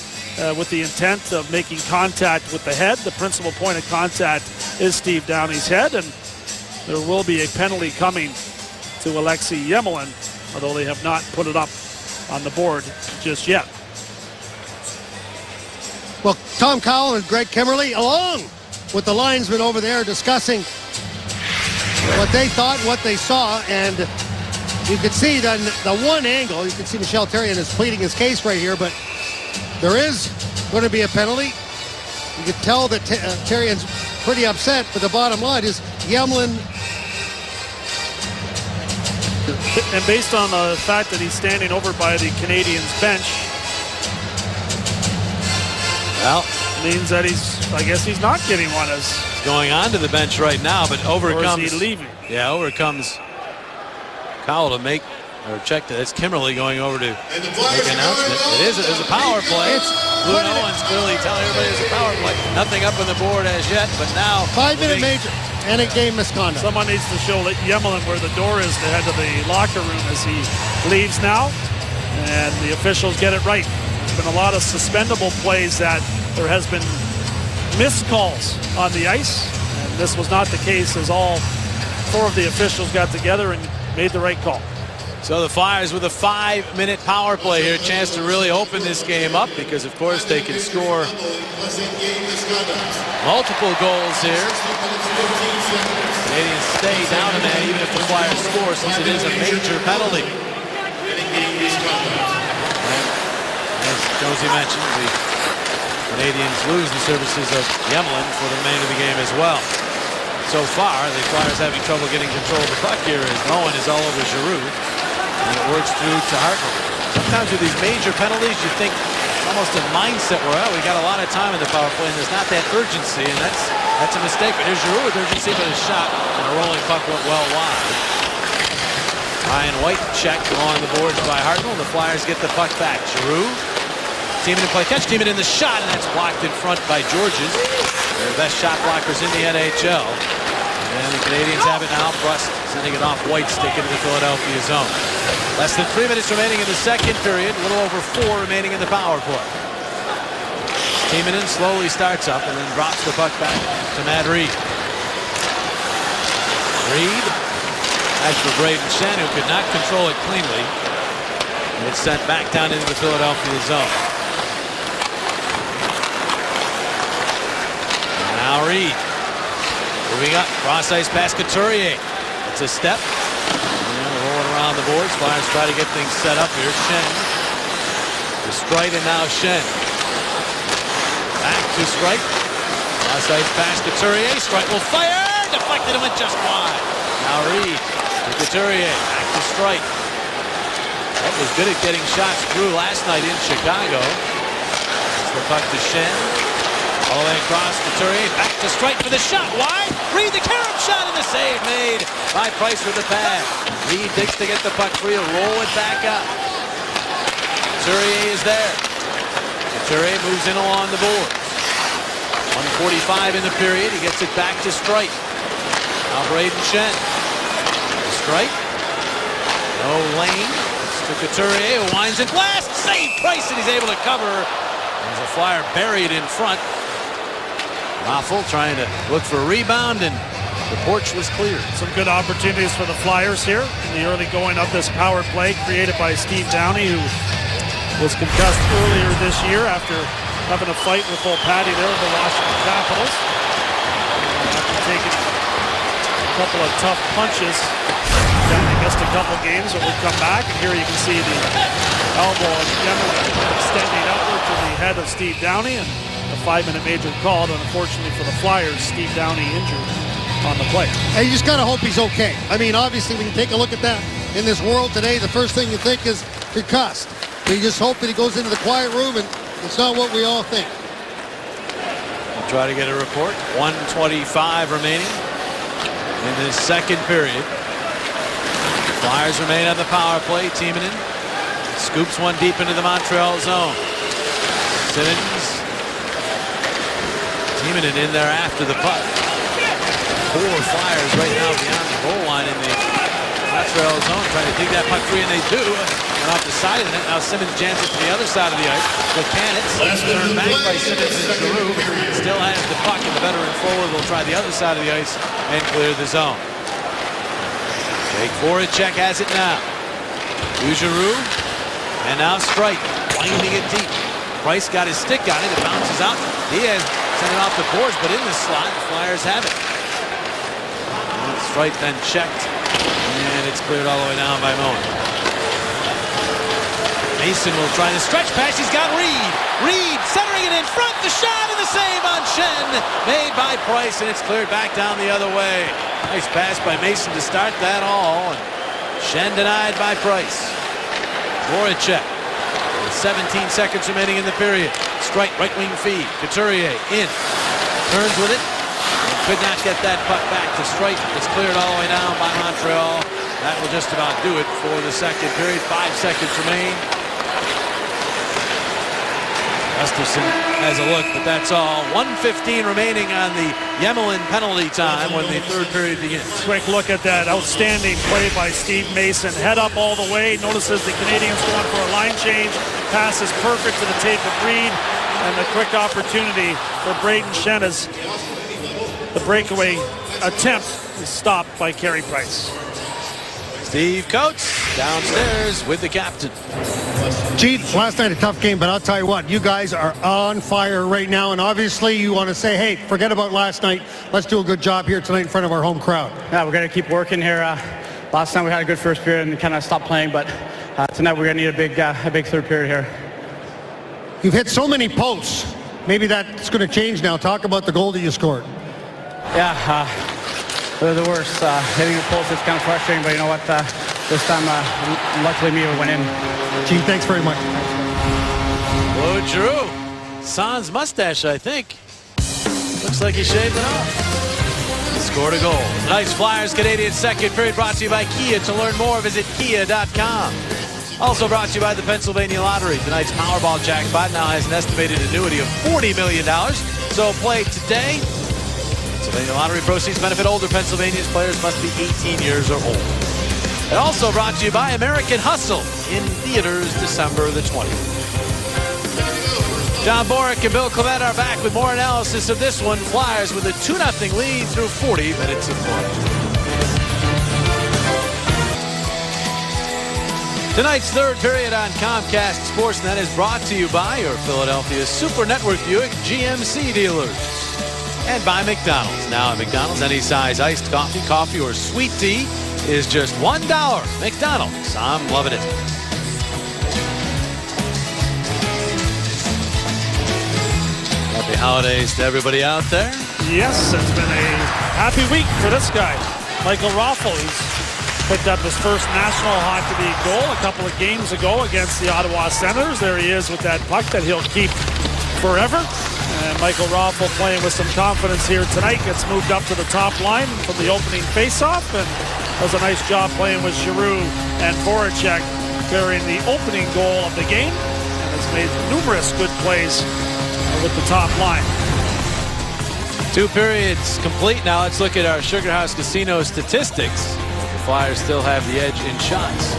with the intent of making contact with the head. The principal point of contact is Steve Downey's head, and there will be a penalty coming to Alexei Yemelin, although they have not put it up on the board just yet. Well, Tom Cowell and Greg Kimmerly, along with the linesmen over there, discussing what they thought, what they saw, and you could see that in the one angle, you can see Michel Therrien is pleading his case right here, but there is going to be a penalty. You can tell that Therrien's pretty upset, but the bottom line is Yemelin. And based on the fact that he's standing over by the Canadiens bench, well, means that I guess he's not getting one as going on to the bench right now, but over or comes. Is he leaving? Yeah, over comes Cowell to make or check that. It's Kimmerly going over to make an announcement. It is a power play. Blue Owens clearly telling everybody it's a power play. Nothing up on the board as yet, but now 5-minute major and a game misconduct. Someone needs to show Yemelin where the door is to head to the locker room as he leaves now, and the officials get it right. There's been a lot of suspendable plays that there has been missed calls on the ice, and this was not the case as all 4 of the officials got together and made the right call. So the Flyers with a 5-minute power play here, a chance to really open this game up because, of course, they can score multiple goals here. Canadians stay down a man even if the Flyers score, since it is a major penalty. And as Josie mentioned, the Canadians lose the services of Yemelin for the remainder of the game as well. So far, the Flyers having trouble getting control of the puck here as Moen is all over Giroux. And it works through to Hartnell. Sometimes with these major penalties, you think, almost a mindset where, we got a lot of time in the power play and there's not that urgency, and that's a mistake. But here's Giroux with urgency, but a shot and a rolling puck went well wide. Ryan White checked along the boards by Hartnell. The Flyers get the puck back. Giroux, teaming in play catch, teaming in the shot, and that's blocked in front by Georges. They're the best shot blockers in the NHL. And the Canadians have it now. Brust sending it off White, stick into the Philadelphia zone. Less than 3 minutes remaining in the second period. A little over 4 remaining in the power play. Timonen slowly starts up and then drops the puck back to Matt Reed. Reed, as for Brayden Schenn, who could not control it cleanly. And it's sent back down into the Philadelphia zone. And now Reed. Moving up, cross ice pass Couturier. It's a step. Rolling around the boards. Flyers try to get things set up here. Schenn to Streit, and now Schenn. Back to Streit. Cross ice pass Couturier. Streit will fire. Deflected and went just wide. Now Reed to Couturier. Back to Streit. That was good at getting shots through last night in Chicago. It's the puck to Schenn. All the way across, Couturier, back to Streit for the shot, wide. Reed, the carom shot, and the save made by Price with the pass. Reed digs to get the puck free, roll it back up. Couturier is there. Couturier moves in along the boards. 1:45 in the period, he gets it back to Streit. Now Brayden Schenn. Streit. No lane. It's to Couturier, who winds and blasts. Save Price, and he's able to cover. There's a Flyer buried in front. Raffl trying to look for a rebound, and the porch was cleared. Some good opportunities for the Flyers here in the early going of this power play created by Steve Downey, who was concussed earlier this year after having a fight with old Patty there of the Washington Capitals. After taking a couple of tough punches, Downey missed a couple games but would come back, and here you can see the elbow of Yemlin extending outward to the head of Steve Downey, and a 5-minute major called, and unfortunately for the Flyers, Steve Downey injured on the play. And you just got to hope he's okay. I mean, obviously, when you take a look at that in this world today, the first thing you think is concussed. You just hope that he goes into the quiet room, and it's not what we all think. We'll try to get a report. 1:25 remaining in this second period. Flyers remain on the power play. Timonen scoops one deep into the Montreal zone. Simmons. Timonen in there after the puck. 4 Flyers right now beyond the goal line in the Montreal zone, trying to dig that puck free, and they do. And off the side of the net, now Simmons jams it to the other side of the ice. Buchanan turned back by Simmons and Giroux. Still has the puck, and the veteran forward will try the other side of the ice and clear the zone. Jake Voracek has it now. To Giroux, and now Streit, winding it deep. Price got his stick on it, it bounces out. He has sent it off the boards, but in the slot, the Flyers have it. Streit then checked, and it's cleared all the way down by Moen. Mason will try to stretch pass. He's got Reed. Reed centering it in front. The shot and the save on Schenn. Made by Price, and it's cleared back down the other way. Nice pass by Mason to start that all. And Schenn denied by Price. Voracek. 17 seconds remaining in the period. Streit, right wing feed. Couturier in. Turns with it. And could not get that puck back to Streit. It's cleared all the way down by Montreal. That will just about do it for the second period. 5 seconds remain. Gustafsson has a look, but that's all. 1:15 remaining on the Yemlin penalty time when the third period begins. Quick look at that outstanding play by Steve Mason. Head up all the way. Notices the Canadians going for a line change. Pass is perfect to the tape of Reed. And the quick opportunity for Brayden Schenn as the breakaway attempt is stopped by Carey Price. Steve Coates downstairs with the captain. Gee, last night a tough game, but I'll tell you what, you guys are on fire right now, and obviously you want to say, hey, forget about last night. Let's do a good job here tonight in front of our home crowd. Yeah, we're going to keep working here. Last night we had a good first period and kind of stopped playing, but tonight we're going to need a big third period here. You've hit so many posts. Maybe that's going to change now. Talk about the goal that you scored. Yeah, they're the worst. Hitting the post is kind of frustrating, but you know what? This time, luckily me, it went in. Gee, thanks very much. Blue Claude Giroux. Sans mustache, I think. Looks like he shaved it off. Scored a goal. Tonight's Flyers Canadiens second period brought to you by Kia. To learn more, visit kia.com. Also brought to you by the Pennsylvania Lottery. Tonight's Powerball jackpot now has an estimated annuity of $40 million. So play today. Pennsylvania Lottery proceeds benefit older Pennsylvania's players must be 18 years or older. And also brought to you by American Hustle in theaters December the 20th. John Boric and Bill Clement are back with more analysis of this one. Flyers with a 2-0 lead through 40 minutes of play. Tonight's third period on Comcast Sportsnet is brought to you by your Philadelphia Super Network Buick GMC dealers. And by McDonald's. Now at McDonald's, any size iced coffee, or sweet tea is just $1. McDonald's, I'm loving it. Happy holidays to everybody out there. Yes, it's been a happy week for this guy, Michael Raffl. He's picked up his first National Hockey League goal a couple of games ago against the Ottawa Senators. There he is with that puck that he'll keep forever. And Michael Raffl playing with some confidence here tonight. Gets moved up to the top line from the opening faceoff and does a nice job playing with Giroux and Voracek carrying the opening goal of the game. And has made numerous good plays with the top line. 2 periods complete now. Let's look at our Sugar House Casino statistics. The Flyers still have the edge in shots.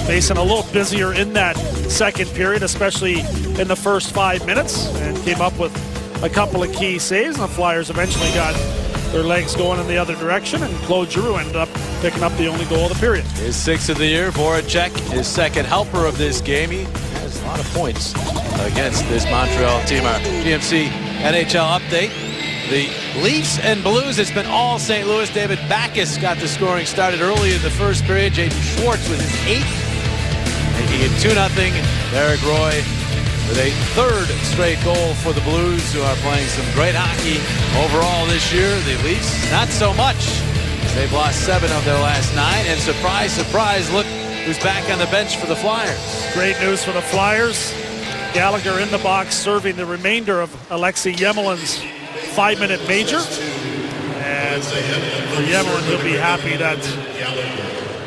Mason a little busier in that second period, especially in the first 5 minutes, and came up with a couple of key saves. And the Flyers eventually got their legs going in the other direction, and Claude Giroux ended up picking up the only goal of the period. His 6th of the year. Voracek, his second helper of this game. He has a lot of points against this Montreal team. Our GMC NHL update. The Leafs and Blues, it's been all St. Louis. David Backes got the scoring started early in the first period. Jaden Schwartz with his 8th. Making it 2-0. Derek Roy with a 3rd straight goal for the Blues, who are playing some great hockey overall this year. The Leafs, not so much. They've lost 7 of their last 9. And surprise, surprise, look who's back on the bench for the Flyers. Great news for the Flyers. Gallagher in the box serving the remainder of Alexei Yemelin's 5-minute major. And for Yemelin, he'll be happy that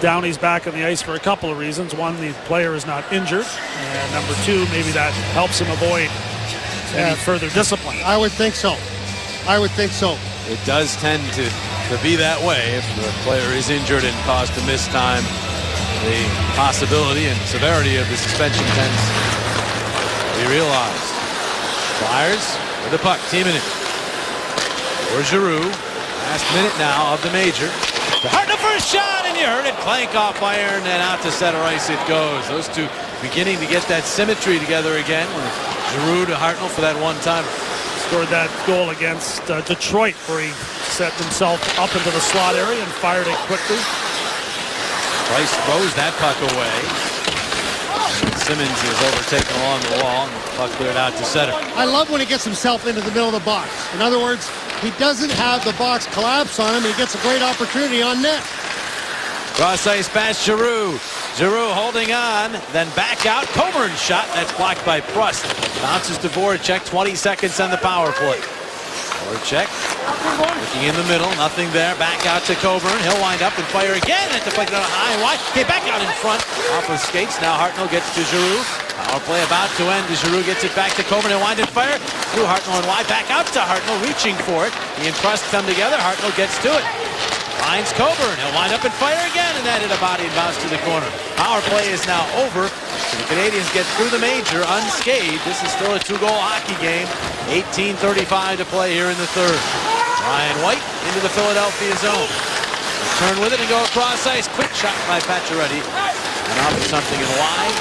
Downey's back on the ice for a couple of reasons. One, the player is not injured. And number 2, maybe that helps him avoid any further discipline. I would think so. I would think so. It does tend to be that way. If the player is injured and caused to miss time, the possibility and severity of the suspension tends to be realized. Flyers with the puck, teaming it. For Giroux, last minute now of the major. Hartnell for a shot, and you heard it clank off iron, and out to center ice it goes. Those two beginning to get that symmetry together again. Giroux to Hartnell for that one time. Scored that goal against Detroit, where he set himself up into the slot area and fired it quickly. Price throws that puck away. Simmons is overtaken along the wall, and the puck cleared out to center. I love when he gets himself into the middle of the box. In other words, he doesn't have the box collapse on him. He gets a great opportunity on net. Cross ice pass Giroux. Giroux holding on, then back out. Coburn shot, that's blocked by Prust. Bounces to Voracek, 20 seconds on the power play. Voracek looking in the middle, nothing there. Back out to Coburn. He'll wind up and fire again at the play down high and wide. Okay, back out in front. Off of skates. Now Hartnell gets to Giroux. Power play about to end. Giroux gets it back to Coburn and wind and fire. Through Hartnell and wide. Back out to Hartnell, reaching for it. He and Prust come together. Hartnell gets to it. Finds Coburn. He'll wind up and fire again, and that hit a body and bounce to the corner. Power play is now over. So the Canadiens get through the major unscathed. This is still a 2-goal hockey game. 18:35 to play here in the third. Ryan White into the Philadelphia zone. Turn with it and go across ice. Quick shot by Pacioretty. And off of something in wide.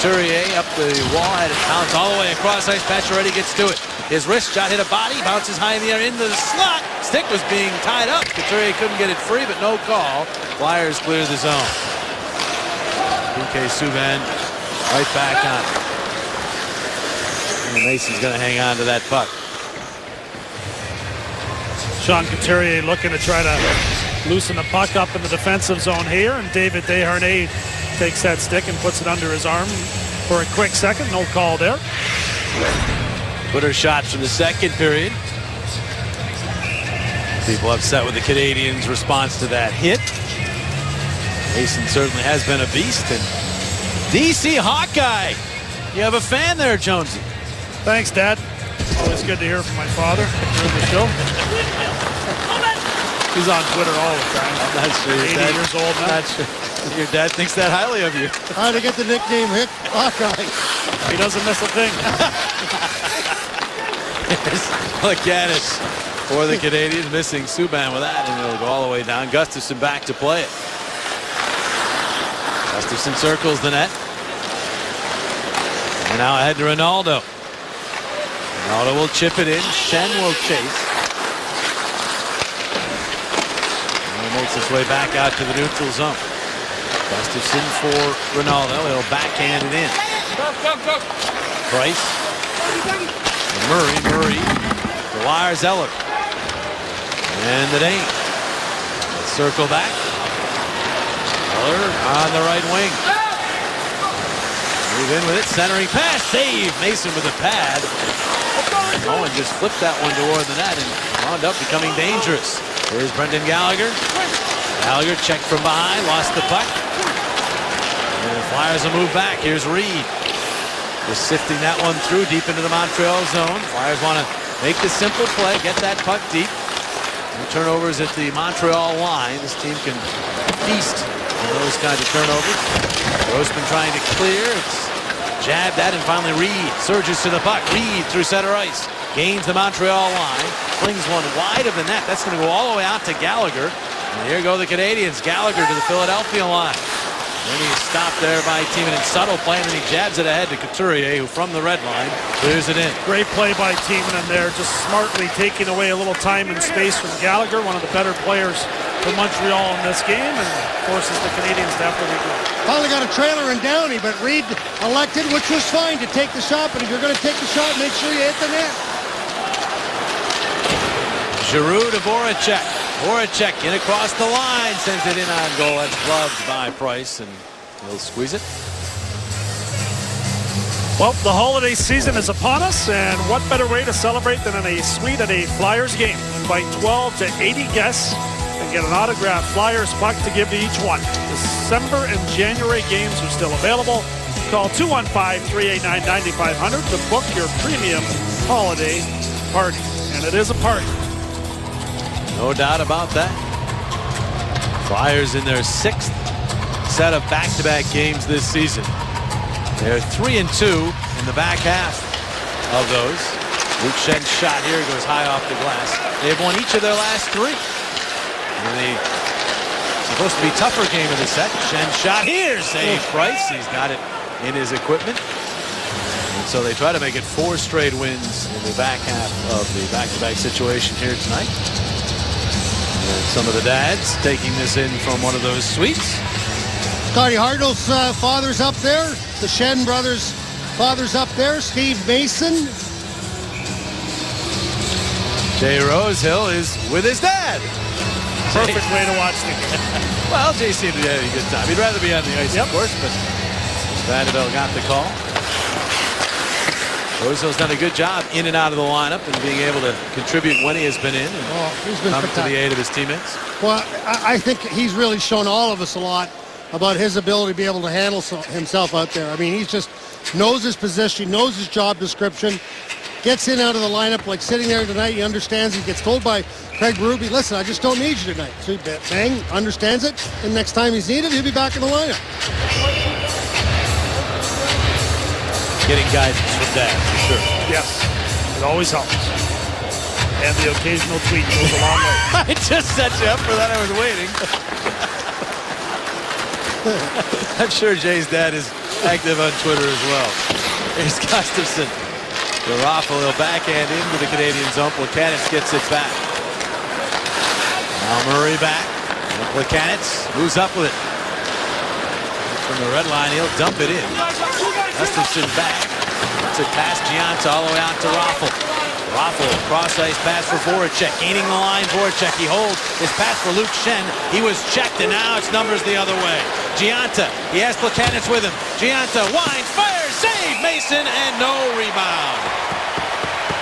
Couturier up the wall, had it bounce all the way across ice. Pacioretty gets to it. His wrist shot hit a body, bounces high in the air into the slot. Stick was being tied up. Couturier couldn't get it free, but no call. Flyers clear the zone. PK Subban right back on it. And Mason's going to hang on to that puck. Sean Couturier looking to try to loosen the puck up in the defensive zone here, and David Desharnais takes that stick and puts it under his arm. for a quick second. No call there. Twitter shots from the second period. People upset with the Canadiens' response to that hit. Mason certainly has been a beast. And DC Hawkeye, you have a fan there, Jonesy. Thanks, Dad. Always good to hear from my father during the show. He's on Twitter all the time. I'm not sure. 80 years old now. Not sure. Your dad thinks that highly of you. How to get the nickname Hawkeye. He doesn't miss a thing. Laganis for the Canadiens, missing Subban with that, and it'll go all the way down. Gustafsson back to play it. Gustafsson circles the net. And now ahead to Ronaldo. Ronaldo will chip it in. Schenn will chase. And he makes his way back out to the neutral zone. Gustafsson for Ronaldo. He'll backhand it in. Price. And Murray. Dwyer, Zeller. And the Dane. Circle back. Zeller on the right wing. Move in with it. Centering pass. Save. Mason with a pad. Owen just flipped that one toward the net and wound up becoming dangerous. Here's Brendan Gallagher. Gallagher checked from behind. Lost the puck. And the Flyers will move back. Here's Reed. Just sifting that one through deep into the Montreal zone. Flyers want to make the simple play, get that puck deep. No turnovers at the Montreal line. This team can feast on those kind of turnovers. Grossman trying to clear. It's jabbed at, and finally Reed surges to the puck. Reed through center ice. Gains the Montreal line. Flings one wide of the net. That's going to go all the way out to Gallagher. And here go the Canadiens. Gallagher to the Philadelphia line. Then he's stopped there by Timonen. Subtle play, and then he jabs it ahead to Couturier, who from the red line clears it in. Great play by Timonen there, just smartly taking away a little time and space from Gallagher, one of the better players for Montreal in this game, and forces the Canadiens to have to regroup. Finally got a trailer in Downey, but Reed elected, which was fine, to take the shot. But if you're going to take the shot, make sure you hit the net. Giroux to Voracek. Voracek in across the line, sends it in on goal. That's gloved by Price, and he'll squeeze it. Well, the holiday season is upon us, and what better way to celebrate than in a suite at a Flyers game? Invite 12 to 80 guests and get an autographed Flyers puck to give to each one. December and January games are still available. Call 215-389-9500 to book your premium holiday party. And it is a party. No doubt about that. Flyers in their 6th set of back-to-back games this season. They're 3-2 in the back half of those. Luke Schenn's shot here goes high off the glass. They've won each of their last 3. In the supposed to be tougher game of the set. Schenn's shot here. Save Price. He's got it in his equipment. And so they try to make it 4 straight wins in the back half of the back-to-back situation here tonight. And some of the dads taking this in from one of those suites. Scotty Hartnell's father's up there. The Schenn brothers' father's up there. Steve Mason. Jay Rosehill is with his dad. Perfect way to watch the game. Well, Jay seemed to be having a good time. He'd rather be on the ice, of course, but Vanderbilt got the call. Rosehill's done a good job in and out of the lineup and being able to contribute when he has been in and He's been come to spectacular. the aid of his teammates. Well, I think he's really shown all of us a lot about his ability to be able to handle himself out there. I mean, he just knows his position, knows his job description, gets in out of the lineup, like sitting there tonight. He understands. He gets told by Craig Berube, listen, I just don't need you tonight. So bang, understands it, and next time he's needed, he'll be back in the lineup. Getting guidance from dad, for sure. Yes, it always helps. And the occasional tweet goes a long way. I just set you up for that. I was waiting. I'm sure Jay's dad is active on Twitter as well. Here's Gustafsson. The Raffle, he'll backhand into the Canadian zone. Plekanec gets it back. Now Murray back. Plekanec moves up with it. From the red line, he'll dump it in. Gustafsson back. It's a pass Gianta all the way out to Raffle. Raffle, cross ice pass for Voracek, gaining the line. Voracek, he holds his pass for Luke Schenn. He was checked, and now it's numbers the other way. Gianta, he has Plekanec with him. Gianta winds, fires, save, Mason, and no rebound.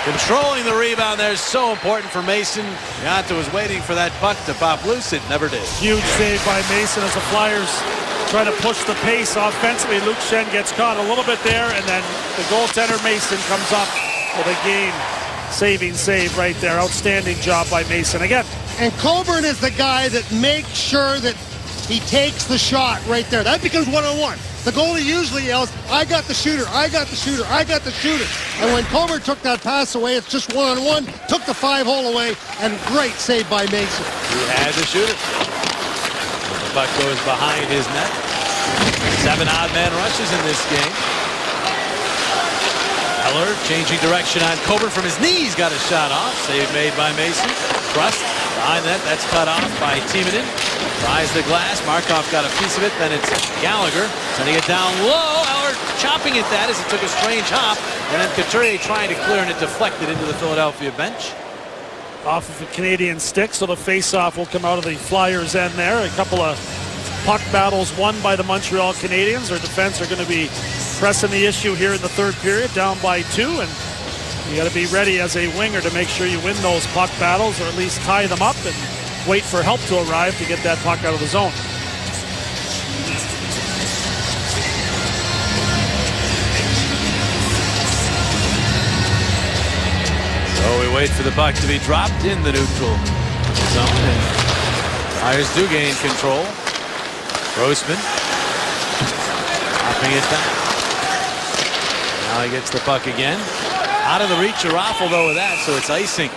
Controlling the rebound there is so important for Mason. Gianta was waiting for that puck to pop loose. It never did. Huge save by Mason as the Flyers try to push the pace offensively. Luke Schenn gets caught a little bit there, and then the goaltender Mason comes up with a game-saving save right there. Outstanding job by Mason again. And Coburn is the guy that makes sure that he takes the shot right there. That becomes one-on-one. The goalie usually yells, I got the shooter, I got the shooter, I got the shooter. And when Coburn took that pass away, it's just one-on-one, took the 5-hole away, and great save by Mason. He had the shooter. The puck goes behind his net. 7 odd-man rushes in this game. Eller changing direction on Coburn from his knees, got a shot off. Save made by Mason. Trust behind that, that's cut off by Timonen. Tries the glass. Markov got a piece of it. Then it's Gallagher sending it down low. Eller chopping at that as it took a strange hop. And then Couturier trying to clear, and it deflected into the Philadelphia bench. Off of the Canadian stick, so the face-off will come out of the Flyers' end there. A couple of puck battles won by the Montreal Canadiens. Their defense are going to be pressing the issue here in the third period, down by 2. And you got to be ready as a winger to make sure you win those puck battles, or at least tie them up and wait for help to arrive to get that puck out of the zone. So we wait for the puck to be dropped in the neutral zone, and Flyers do gain control. Grossman dropping it back. Now he gets the puck again. Out of the reach of Raffle though with that, so it's icing.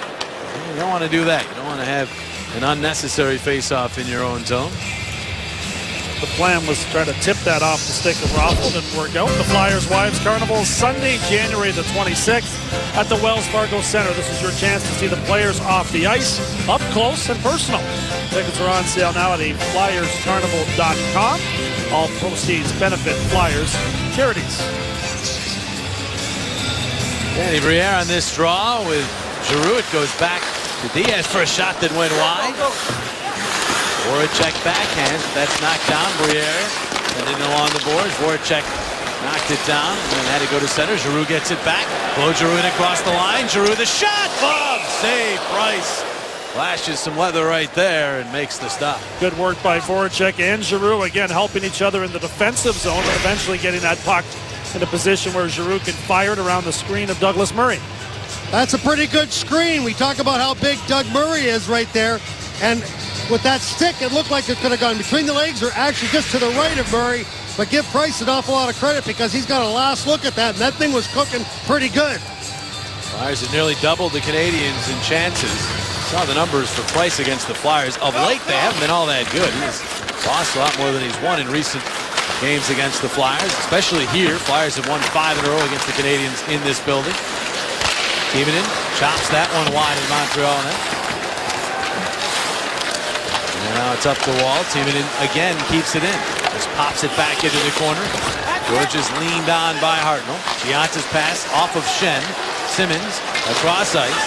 You don't want to do that. You don't want to have an unnecessary face-off in your own zone. The plan was to try to tip that off the stick of Raffle. Didn't work out. The Flyers Wives Carnival Sunday, January the 26th at the Wells Fargo Center. This is your chance to see the players off the ice, up close and personal. Tickets are on sale now at FlyersCarnival.com. All proceeds benefit Flyers charities. Danny Briere on this draw with Giroux. It goes back to Diaz for a shot that went wide. Voracek backhand. That's knocked down. Briere sending along the boards. Voracek knocked it down and then had to go to center. Giroux gets it back. Claude Giroux in across the line. Giroux the shot. Bob save. Price flashes some leather right there and makes the stop. Good work by Voracek and Giroux. Again, helping each other in the defensive zone and eventually getting that puck in a position where Giroux can fire it around the screen of Douglas Murray. That's a pretty good screen. We talk about how big Doug Murray is right there. And with that stick, it looked like it could have gone between the legs or actually just to the right of Murray. But give Price an awful lot of credit because he's got a last look at that, and that thing was cooking pretty good. Flyers have nearly doubled the Canadiens in chances. Saw the numbers for Price against the Flyers. Of late, they haven't been all that good. He's lost a lot more than he's won in recent games against the Flyers, especially here. Flyers have won 5 in a row against the Canadiens in this building. Timonen chops that one wide in Montreal net. And now it's up the wall. Timonen again keeps it in. Just pops it back into the corner. George is leaned on by Hartnell. Gianta's pass off of Schenn. Simmons across ice.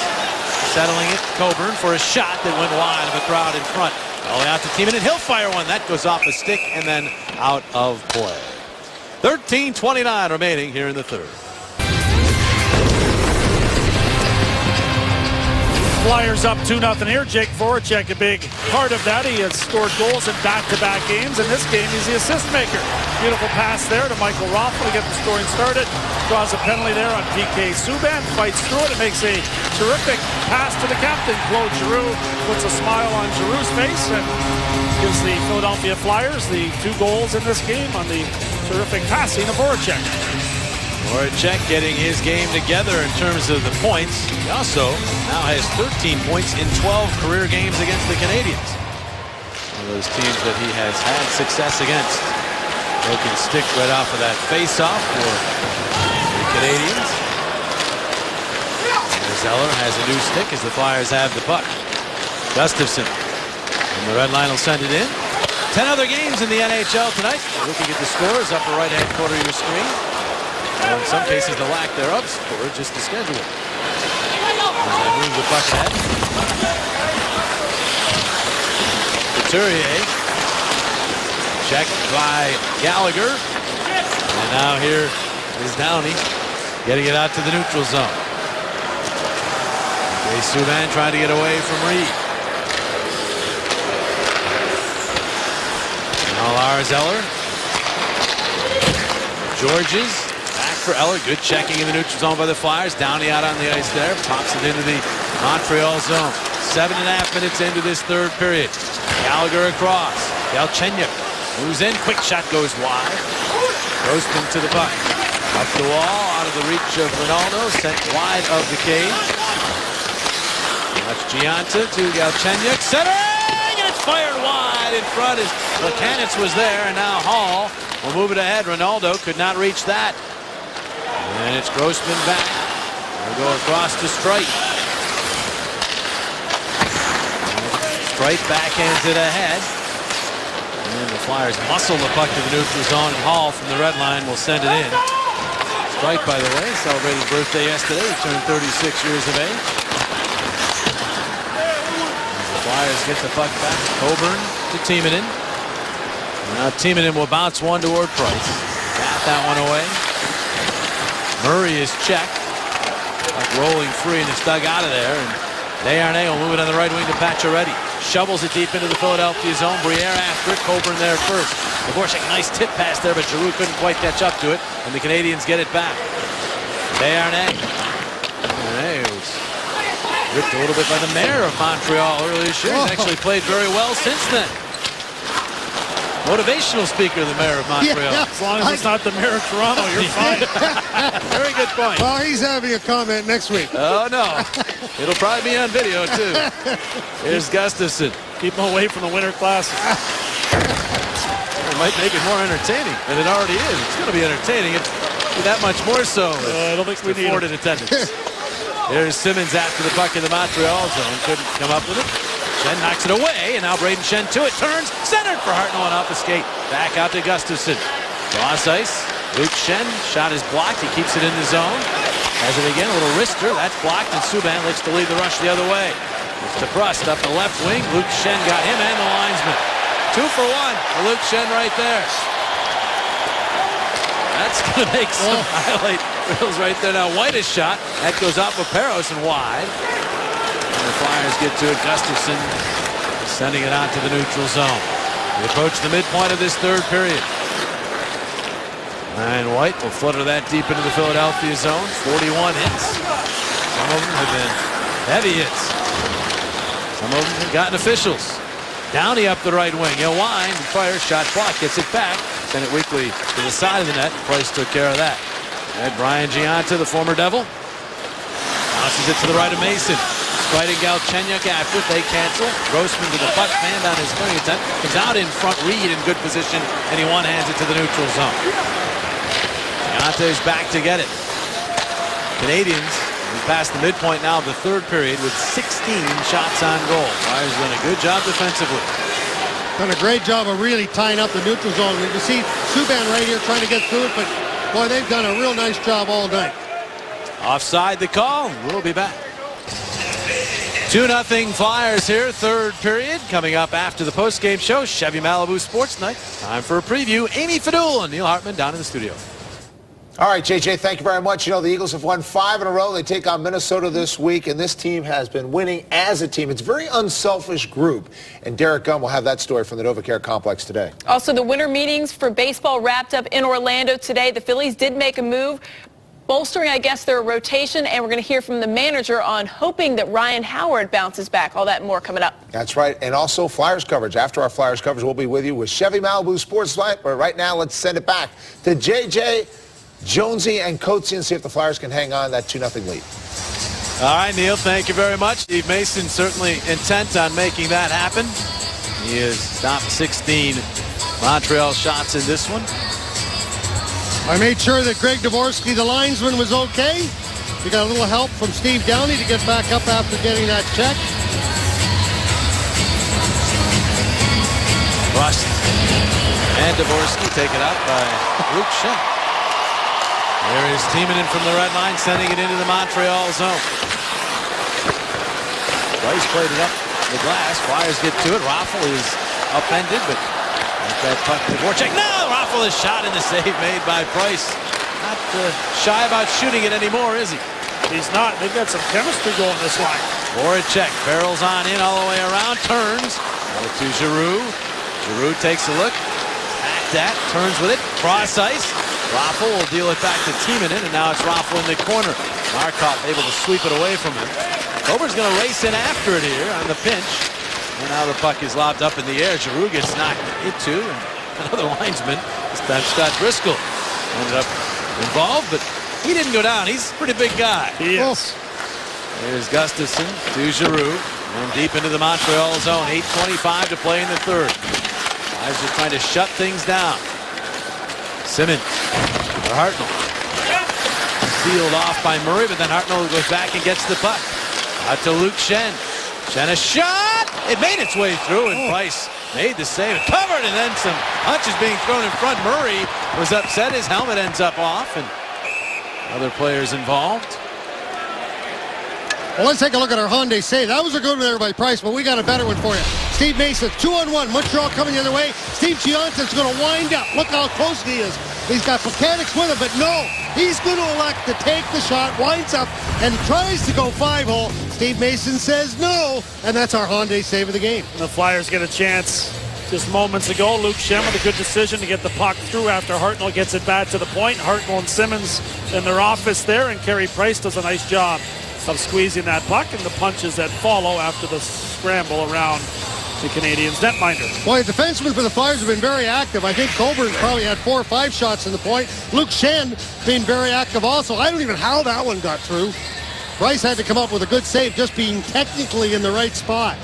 Settling it, Coburn for a shot that went wide of a crowd in front. All the way out to Timonen. He'll fire one. That goes off a stick and then out of play. 13:29 remaining here in the third. Flyers up 2-0 here. Jake Voracek, a big part of that. He has scored goals in back-to-back games. In this game, he's the assist maker. Beautiful pass there to Michael Raffle to get the scoring started. Draws a penalty there on PK Subban. Fights through it. It makes a terrific pass to the captain, Claude Giroux. Puts a smile on Giroux's face and gives the Philadelphia Flyers the 2 goals in this game on the terrific passing of Voracek. Voracek getting his game together in terms of the points. He also now has 13 points in 12 career games against the Canadiens. One of those teams that he has had success against. Broken stick right off of that face-off for the Canadiens. Zeller has a new stick as the Flyers have the puck. Gustafsson and the red line will send it in. 10 other games in the NHL tonight. Looking at the scores, upper right-hand corner of your screen. Or in some cases, the lack thereof, or just the schedule. They move the puck ahead. Couturier. Checked by Gallagher. And now here is Downey getting it out to the neutral zone. Jay Subban trying to get away from Reed. Now Lars Eller. Georges. Back for Eller. Good checking in the neutral zone by the Flyers. Downey out on the ice there. Pops it into the Montreal zone. 7.5 minutes into this third period. Gallagher across. Galchenyuk moves in. Quick shot goes wide. Grossman to the puck. Up the wall. Out of the reach of Ronaldo. Sent wide of the cage. That's Gianta to Galchenyuk. Centering! And it's fired wide in front as Lakanitz was there. And now Hall will move it ahead. Ronaldo could not reach that. And it's Grossman back. We'll go across to Streit. Streit backhands it ahead. And the Flyers muscle the puck to the neutral zone. And Hall from the red line will send it in. Streit, by the way, celebrated his birthday yesterday. He turned 36 years of age. The Flyers get the puck back. Coburn to Timonen. Now Timonen will bounce one toward Price. Bat that one away. Murray is checked. Like rolling free and it's dug out of there. And Desharnais will move it on the right wing to Pacioretty. Shovels it deep into the Philadelphia zone. Briere after it. Coburn there first. Dvorak, nice tip pass there, but Giroux couldn't quite catch up to it. And the Canadians get it back. Desharnais. Desharnais was ripped a little bit by the mayor of Montreal earlier this year. He's actually played very well since then. Motivational speaker, the mayor of Montreal. Yeah. As long as it's not the mayor of Toronto, you're fine. Very good point. Well, he's having a comment next week. Oh, no. It'll probably be on video, too. Here's Gustafsson. Keep him away from the Winter Classic. It might make it more entertaining than it already is. It's going to be entertaining. It's that much more so. I don't think we need afforded attendance. Here's Simmons after the puck in the Montreal zone. Couldn't come up with it. Schenn knocks it away, and now Braden Schenn to it. Turns, centered for Hartnell off the skate. Back out to Gustafsson. Cross ice. Luke Schenn. Shot is blocked. He keeps it in the zone. Has it again. A little wrister. That's blocked, and Subban looks to lead the rush the other way. It's DePrust up the left wing. Luke Schenn got him and the linesman. 2 for 1 for Luke Schenn right there. That's going to make some highlight reels right there. Now White's shot. That goes off of Parros and wide. And the Flyers get to it. Gustafsson sending it out to the neutral zone. We approach the midpoint of this third period. Ryan White will flutter that deep into the Philadelphia zone. 41 hits. Some of them have been heavy hits. Some of them have gotten officials. Downey up the right wing. He'll wind and fire. Shot blocked. Gets it back. Send it weakly to the side of the net. Price took care of that. And Brian Gianta, the former Devil, bounces it to the right of Mason. Fighting Galchenyuk after. They cancel. Grossman to the puck. Man on his swing attempt. Comes out in front. Reed in good position. And he one-hands it to the neutral zone. Gianta is back to get it. Canadians past the midpoint now of the third period with 16 shots on goal. Flyers done a good job defensively. Done a great job of really tying up the neutral zone. You can see Subban right here trying to get through it, but boy, they've done a real nice job all night. Offside the call. We'll be back. 2-0 Flyers here, third period. Coming up after the post-game show, Chevy Malibu Sports Night. Time for a preview. Amy Fadul and Neil Hartman down in the studio. All right, JJ, thank you very much. You know, the Eagles have won 5 in a row. They take on Minnesota this week, and this team has been winning as a team. It's a very unselfish group, and Derek Gunn will have that story from the NovaCare Complex today. Also, the winter meetings for baseball wrapped up in Orlando today. The Phillies did make a move, bolstering, I guess, their rotation, and we're going to hear from the manager on hoping that Ryan Howard bounces back. All that and more coming up. That's right, and also Flyers coverage. After our Flyers coverage, we'll be with you with Chevy Malibu Sports Night. But right now, let's send it back to JJ, Jonesy, and Coatsy and see if the Flyers can hang on that 2-0 lead. All right, Neil, thank you very much. Steve Mason certainly intent on making that happen. He has stopped 16 Montreal shots in this one. I made sure that Greg Dvorsky, the linesman, was okay. We got a little help from Steve Downey to get back up after getting that check. Rust and Dvorsky taken out by Luke Schenn. There is Timonen from the red line, sending it into the Montreal zone. Price played it up the glass. Flyers get to it. Raffle is upended, but that puck to Voracek. No! Raffle is shot in the save made by Price. Not shy about shooting it anymore, is he? He's not. They've got some chemistry going this line. Voracek barrels on in all the way around, turns. Over to Giroux. Giroux takes a look. At that, turns with it. Cross ice. Raffle will deal it back to Timonen, and now it's Raffle in the corner. Markov able to sweep it away from him. Coburn's going to race in after it here on the pinch. And now the puck is lobbed up in the air. Giroux gets knocked into, and another linesman, this time Scott Driscoll, ended up involved, but he didn't go down. He's a pretty big guy. He is. There's Gustafson to Giroux, and deep into the Montreal zone. 8:25 to play in the third. Guys are trying to shut things down. Simmons for Hartnell. Sealed off by Murray, but then Hartnell goes back and gets the puck. Out to Luke Schenn. Schenn a shot! It made its way through, and Price made the save. Covered, and then some punches being thrown in front. Murray was upset. His helmet ends up off, and other players involved. Well, let's take a look at our Hyundai save. That was a good one there by Price, but we got a better one for you. Steve Mason, 2-on-1. Montreal coming the other way. Steve Gianta's going to wind up. Look how close he is. He's got mechanics with him, but no. He's going to elect to take the shot, winds up, and tries to go 5-hole. Steve Mason says no, and that's our Hyundai save of the game. And the Flyers get a chance just moments ago. Luke Schenn with a good decision to get the puck through after Hartnell gets it back to the point. Hartnell and Simmons in their office there, and Carey Price does a nice job of squeezing that puck and the punches that follow after the scramble around the Canadiens netminder. Boy, the defensemen for the Flyers have been very active. I think Coburn probably had 4 or 5 shots in the point. Luke Schenn being very active also. I don't even know how that one got through. Price had to come up with a good save, just being technically in the right spot.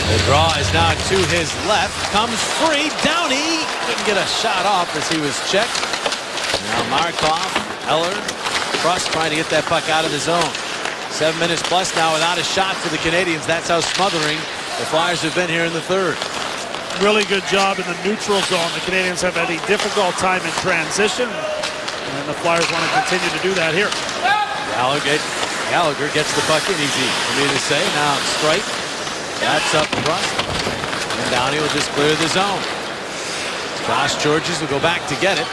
The draw is now to his left. Comes free. Downey couldn't get a shot off as he was checked. Now Markov, Eller, Truss trying to get that puck out of the zone. 7 minutes plus now without a shot for the Canadiens. That's how smothering the Flyers have been here in the third. Really good job in the neutral zone. The Canadiens have had a difficult time in transition, and the Flyers want to continue to do that here. Gallagher gets the puck in easy for me to say. Now Strike. That's up front. And Downey will just clear the zone. Josh Georges will go back to get it.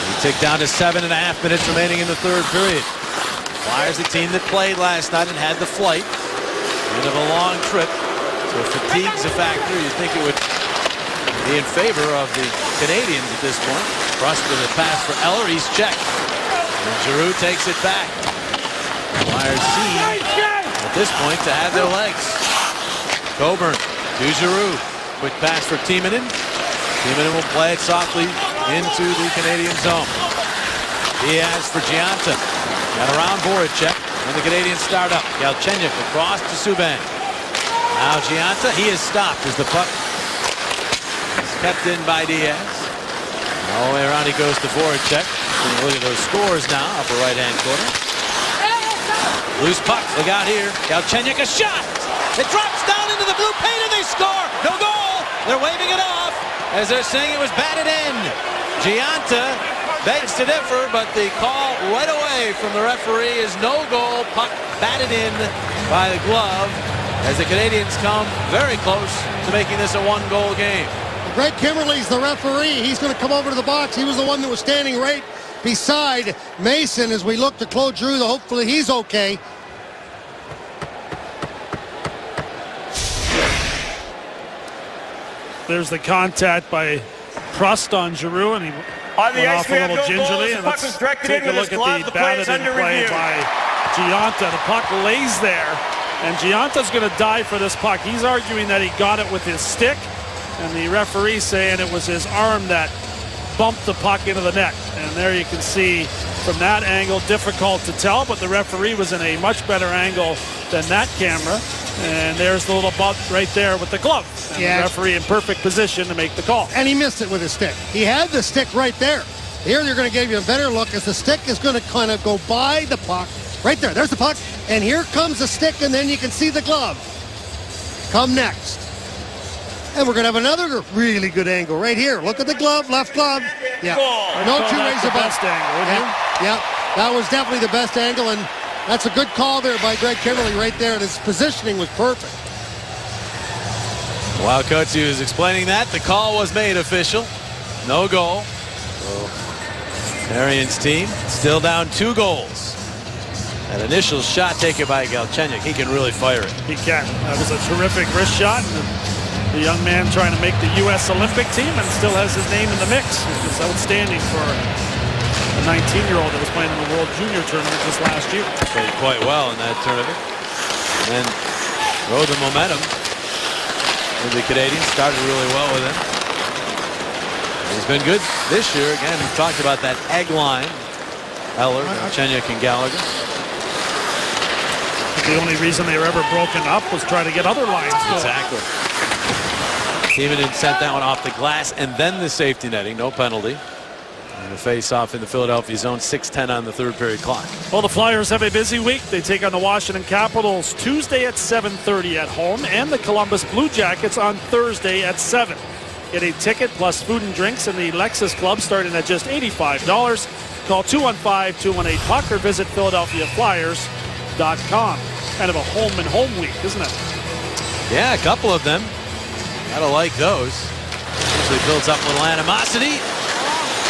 We tick down to 7.5 minutes remaining in the third period. Flyers, the team that played last night and had the flight. End of a long trip. So fatigue's a factor. You'd think it would be in favor of the Canadiens at this point. Trust with a pass for Eller. He's checked. And Giroux takes it back. Flyers seem at this point to have their legs. Coburn to Giroux. Quick pass for Timonen. Timonen will play it softly into the Canadian zone. Diaz for Gianta. Got around Voracek, and the Canadiens start up. Galchenyuk across to Subban. Now Gianta, he is stopped as the puck is kept in by Diaz. All the way around he goes to Voracek. Look at those scores now, upper right-hand corner. Loose puck, look out here. Galchenyuk, a shot! It drops down into the blue paint and they score! No goal! They're waving it off as they're saying it was batted in. Gianta begs to differ, but the call right away from the referee is no goal. Puck batted in by the glove as the Canadiens come very close to making this a 1-goal game. Greg Kimberly's the referee. He's going to come over to the box. He was the one that was standing right beside Mason as we look to Claude Giroux. Hopefully he's okay. There's the contact by Trust on Giroux, and he On the went ice, off we a have little no goals. gingerly. The And puck was let's directed take in a with look his at glove. the The play is batted in under play review. by Gianta. The puck lays there, and Gianta's going to die for this puck. He's arguing that he got it with his stick, and the referee saying it was his arm that bumped the puck into the net. And there you can see from that angle, difficult to tell, but the referee was in a much better angle than that camera. And there's the little bump right there with the glove. And the referee in perfect position to make the call. And he missed it with his stick. He had the stick right there. Here they're going to give you a better look as the stick is going to kind of go by the puck. Right there. There's the puck. And here comes the stick, and then you can see the glove come next. And we're going to have another really good angle right here. Look at the glove, left glove. Yeah. I'd No call two that ways the about best angle, wouldn't Yeah. That was definitely the best angle, and that's a good call there by Greg Kimberly right there. And his positioning was perfect. While Coatsy was explaining that, the call was made official. No goal. So Arians' team still down 2 goals. That initial shot taken by Galchenyuk, he can really fire it. He can. That was a terrific wrist shot. The young man trying to make the U.S. Olympic team and still has his name in the mix, which is outstanding for a 19-year-old that was playing in the World Junior Tournament just last year. Played quite well in that tournament. And then rode the momentum. And the Canadians started really well with him. He's been good this year. Again, we've talked about that egg line. Eller, Galchenyuk, and Gallagher. The only reason they were ever broken up was trying to get other lines going. Exactly. Even sent that one off the glass and then the safety netting. No penalty. And the face-off in the Philadelphia zone. 6:10 on the third period clock. Well, the Flyers have a busy week. They take on the Washington Capitals Tuesday at 7:30 at home and the Columbus Blue Jackets on Thursday at 7. Get a ticket plus food and drinks in the Lexus Club starting at just $85. Call 215-218-PUCK or visit PhiladelphiaFlyers.com. Kind of a home and home week, isn't it? Yeah, a couple of them. Gotta like those. Usually builds up a little animosity.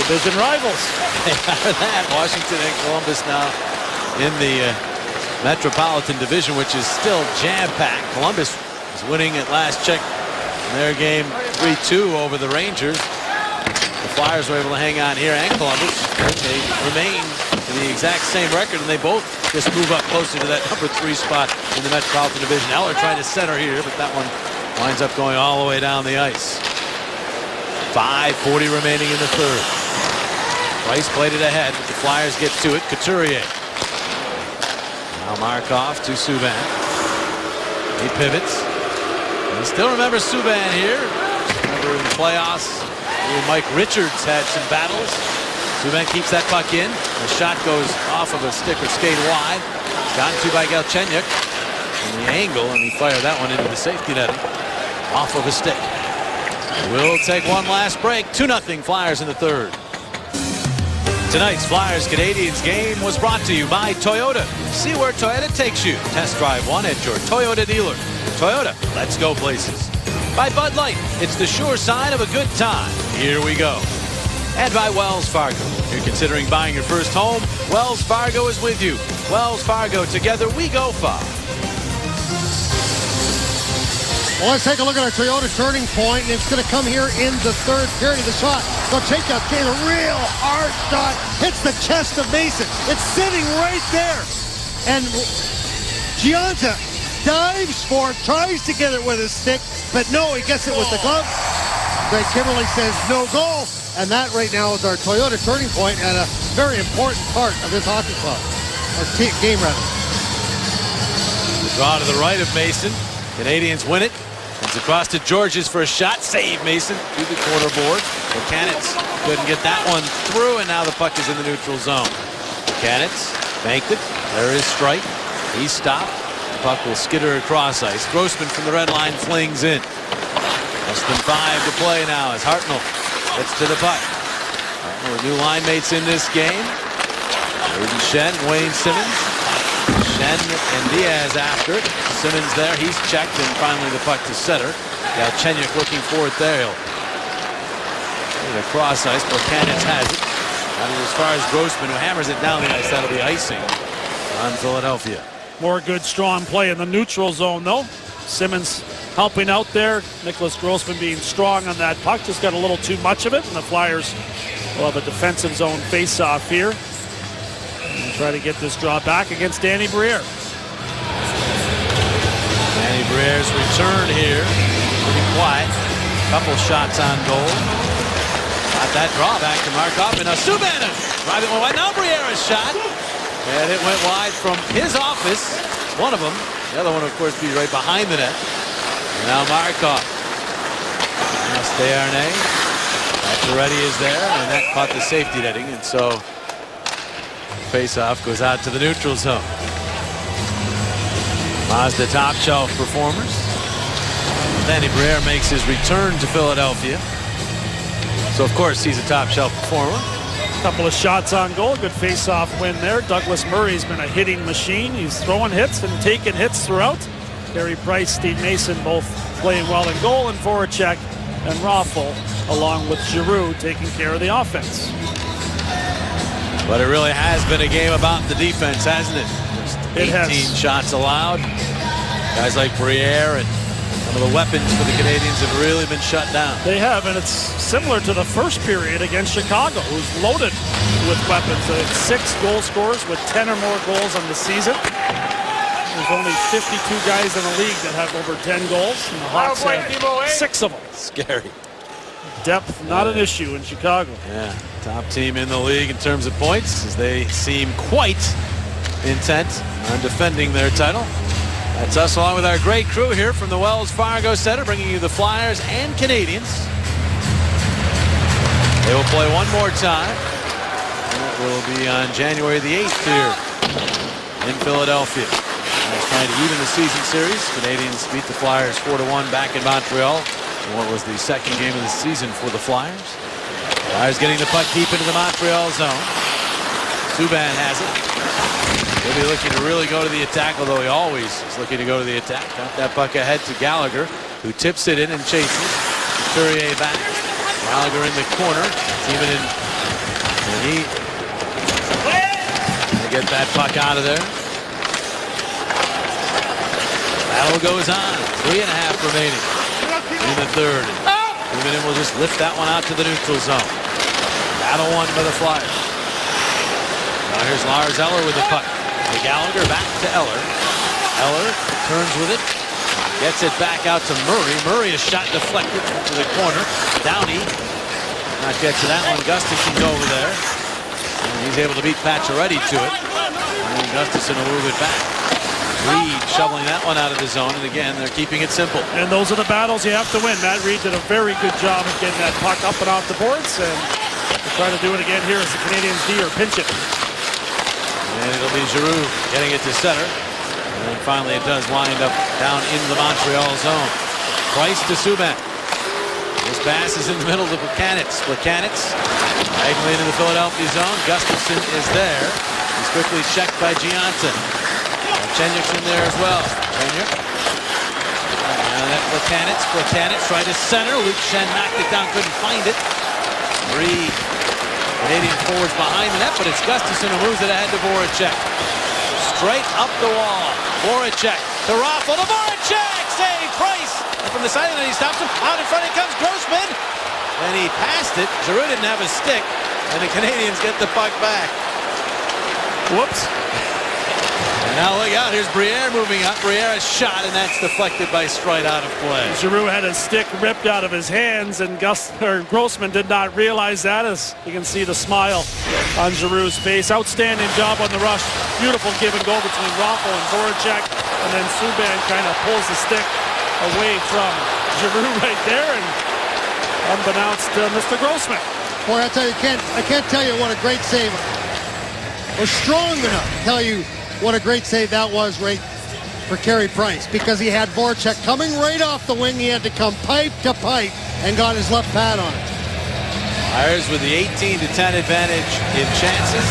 Division rivals. That Washington and Columbus now in the Metropolitan Division, which is still jam-packed. Columbus is winning at last check in their game 3-2 over the Rangers. The Flyers were able to hang on here, and Columbus. They remain in the exact same record, and they both just move up closer to that number 3 spot in the Metropolitan Division. Eller tried to center here, but that one winds up going all the way down the ice. 5:40 remaining in the third. Price played it ahead, but the Flyers get to it. Couturier. Now Markov to Subban. He pivots. And still remember Subban here. Remember in the playoffs, Mike Richards had some battles. Subban keeps that puck in. The shot goes off of a stick or skate wide. Gotten to by Galchenyuk. And the angle, and he fired that one into the safety netting. Off of a stick. We'll take one last break. 2-0 Flyers in the third. Tonight's Flyers-Canadiens game was brought to you by Toyota. See where Toyota takes you. Test drive one at your Toyota dealer. Toyota, let's go places. By Bud Light, it's the sure sign of a good time. Here we go. And by Wells Fargo. If you're considering buying your first home, Wells Fargo is with you. Wells Fargo, together we go far. Well, let's take a look at our Toyota turning point, and it's going to come here in the third period of the shot. Galchenyuk getting a real hard shot, hits the chest of Mason. It's sitting right there. And Gionta dives for it, tries to get it with his stick, but no, he gets it with the glove. Greg Kimberly says no goal, and that right now is our Toyota turning point and a very important part of this hockey club, or game rather. The draw to the right of Mason. Canadians win it. Comes across to Georges for a shot. Save Mason to the corner board. Buchanan's couldn't get that one through, and now the puck is in the neutral zone. Buchanan's banked it. There is Strike. He stopped. The puck will skitter across ice. Grossman from the red line flings in. Less than 5 to play now as Hartnell gets to the puck. Hartnell with new line mates in this game. Aiden Schenn, Wayne Simmons. Schenn and Diaz after it. Simmons there, he's checked, and finally the puck to center. Galchenyuk looking for it there. Across ice, Buchanan has it. Got it as far as Grossman, who hammers it down the ice. That'll be icing on Philadelphia. More good, strong play in the neutral zone, though. Simmons helping out there. Nicholas Grossman being strong on that puck. Just got a little too much of it, and the Flyers will have a defensive zone face-off here. And try to get this draw back against Danny Briere. Danny Briere's return here. Pretty quiet. Couple shots on goal. Got that draw back to Markov. And now Subban driving one wide. Now Briere's shot. And it went wide from his office. One of them. The other one, of course, be right behind the net. And now Markov. Now Stayarnay. Pacioretty is there. And that caught the safety netting. And so face-off goes out to the neutral zone. Mazda top shelf performers. Danny Briere makes his return to Philadelphia. So, of course, he's a top shelf performer. Couple of shots on goal. Good face-off win there. Douglas Murray's been a hitting machine. He's throwing hits and taking hits throughout. Carey Price, Steve Mason both playing well in goal, and Voracek and Raffl, along with Giroux, taking care of the offense. But it really has been a game about the defense, hasn't it? Just 18 shots allowed. Guys like Briere and some of the weapons for the Canadians have really been shut down. They have, and it's similar to the first period against Chicago, who's loaded with weapons. They have 6 goal scorers with 10 or more goals on the season. There's only 52 guys in the league that have over 10 goals, and the Hawks have 6 of them. Scary. Depth, not an issue in Chicago. Yeah, top team in the league in terms of points, as they seem quite intent on defending their title. That's us along with our great crew here from the Wells Fargo Center, bringing you the Flyers and Canadians. They will play one more time. It will be on January the 8th here in Philadelphia. Trying to even the season series. Canadians beat the Flyers 4-1 back in Montreal in what was the second game of the season for the Flyers. Flyers getting the puck deep into the Montreal zone. Subban has it. He'll be looking to really go to the attack, although he always is looking to go to the attack. Got that puck ahead to Gallagher, who tips it in and chases. Couturier back. Gallagher in the corner. Even in. And he get that puck out of there. Battle goes on. 3.5 remaining in the third. Even will just lift that one out to the neutral zone. Battle won by the Flyers. Now here's Lars Eller with the puck. To Gallagher, back to Eller. Eller turns with it. Gets it back out to Murray. Murray is shot deflected to the corner. Downey not get to that one. Gustafson's over there. And he's able to beat Pacioretty to it. And Gustafson will move it back. Reed shoveling that one out of the zone, and again, they're keeping it simple. And those are the battles you have to win. Matt Reed did a very good job of getting that puck up and off the boards, and we'll try to do it again here as the Canadians D or pinch it. And it'll be Giroux getting it to center. And then finally it does wind up down into the Montreal zone. Price to Subban. This pass is in the middle to Plekanec. Plekanec diagonally into the Philadelphia zone. Gustafson is there. He's quickly checked by Gianton. Chenyuk's in there as well. Chenyuk. And that Plekanec. Plekanec tried to center. Luke Schenn knocked it down, couldn't find it. 3 Canadian forwards behind the net, but it's Gustafson who moves it ahead to Voracek. Straight up the wall. Voracek to Raffl. To Voracek! Save Price! And from the sideline he stops him. Out in front he comes Grossman. And he passed it. Giroux didn't have a stick. And the Canadians get the puck back. Whoops. And now look out, here's Briere moving up. Briere is shot, and that's deflected by Streit out of play. Giroux had his stick ripped out of his hands, and Grossman did not realize that, as you can see the smile on Giroux's face. Outstanding job on the rush. Beautiful give and go between Raffl and Voracek, and then Subban kind of pulls the stick away from Giroux right there, and unbeknownst to Mr. Grossman. Boy, I tell you, I can't tell you what a great save. We're strong enough to tell you what a great save that was right for Carey Price, because he had Voracek coming right off the wing. He had to come pipe to pipe and got his left pad on it. Flyers with the 18-10 advantage in chances.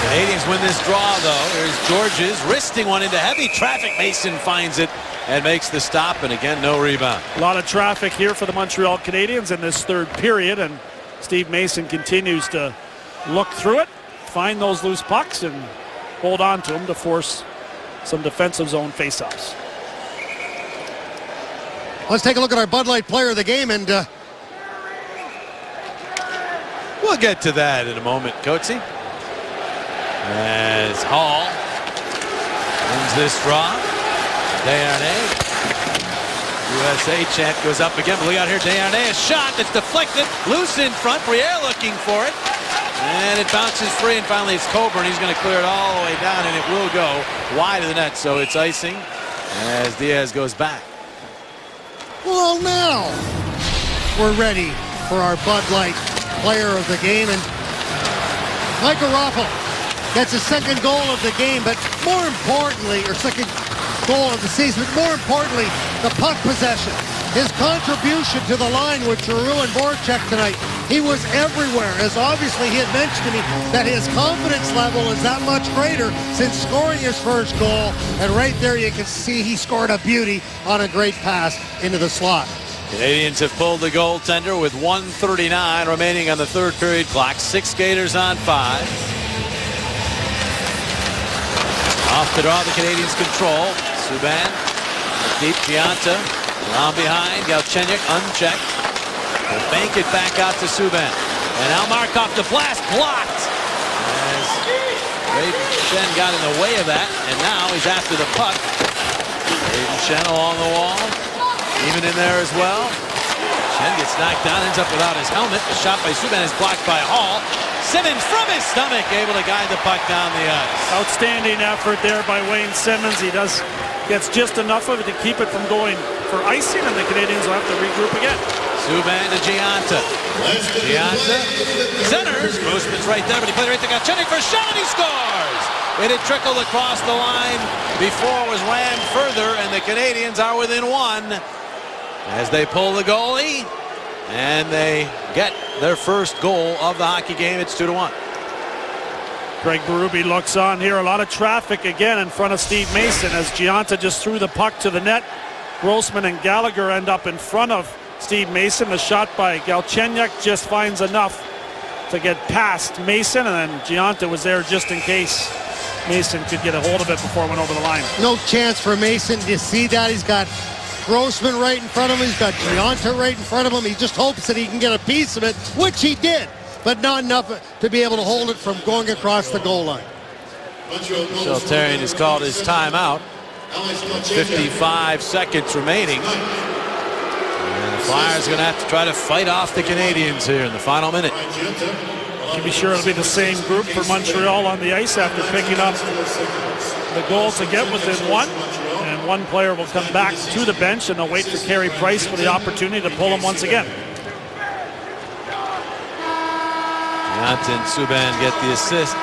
Canadians win this draw, though. Here's Georges wristing one into heavy traffic. Mason finds it and makes the stop, and again, no rebound. A lot of traffic here for the Montreal Canadiens in this third period, and Steve Mason continues to look through it, find those loose pucks, and hold on to them to force some defensive zone faceoffs. Let's take a look at our Bud Light player of the game, and we'll get to that in a moment, Coatsy. As Hall wins this draw. Desharnais. USA chant goes up again, but look out here, Desharnais, a shot that's deflected, loose in front, Briere looking for it. And it bounces free, and finally it's Coburn. He's going to clear it all the way down, and it will go wide of the net. So it's icing as Diaz goes back. Well, now we're ready for our Bud Light player of the game. And Michael Raffl gets his second goal of the game, but more importantly, or second goal of the season, but more importantly, the puck possession. His contribution to the line with Giroux and Voracek tonight. He was everywhere, as obviously he had mentioned to me that his confidence level is that much greater since scoring his first goal. And right there you can see he scored a beauty on a great pass into the slot. Canadians have pulled the goaltender with 1:39 remaining on the third period clock. 6 skaters on 5. Off the draw, the Canadians control. Subban, deep Gianta, around behind. Galchenyuk unchecked. Will bank it back out to Subban. And now Markov the blast blocked. As Brayden Schenn got in the way of that, and now he's after the puck. Brayden Schenn along the wall. Even in there as well. Schenn gets knocked down, ends up without his helmet. The shot by Subban is blocked by Hall. Simmons from his stomach able to guide the puck down the ice. Outstanding effort there by Wayne Simmons. He gets just enough of it to keep it from going for icing, and the Canadians will have to regroup again. Subban to Gianta. Gianta centers. Grossman's right there, but he played right to Galchenyuk for a shot, and he scores! It had trickled across the line before it was rammed further, and the Canadians are within 1 as they pull the goalie, and they get their first goal of the hockey game. It's 2-1. Craig Berube looks on here. A lot of traffic again in front of Steve Mason as Gianta just threw the puck to the net. Grossman and Gallagher end up in front of Steve Mason. The shot by Galchenyuk just finds enough to get past Mason, and then Gianta was there just in case Mason could get a hold of it before it went over the line. No chance for Mason to see that. He's got Grossman right in front of him. He's got Gianta right in front of him. He just hopes that he can get a piece of it, which he did, but not enough to be able to hold it from going across the goal line. Michel Therrien has called his timeout. 55 seconds remaining. And the Flyers are going to have to try to fight off the Canadians here in the final minute. You can be sure it'll be the same group for Montreal on the ice after picking up the goal to get within 1. And one player will come back to the bench, and they'll wait for Carey Price for the opportunity to pull him once again. Gianta and Subban get the assist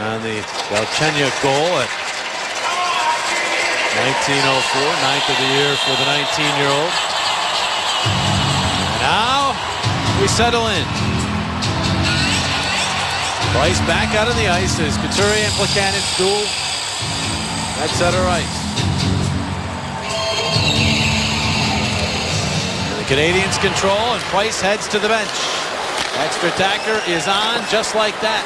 on the Galchenyuk goal at 1904, 9th of the year for the 19-year-old. Now we settle in. Price back out on the ice as Couturier and Plekanec duel at center ice. And the Canadians control, and Price heads to the bench. Extra attacker is on just like that.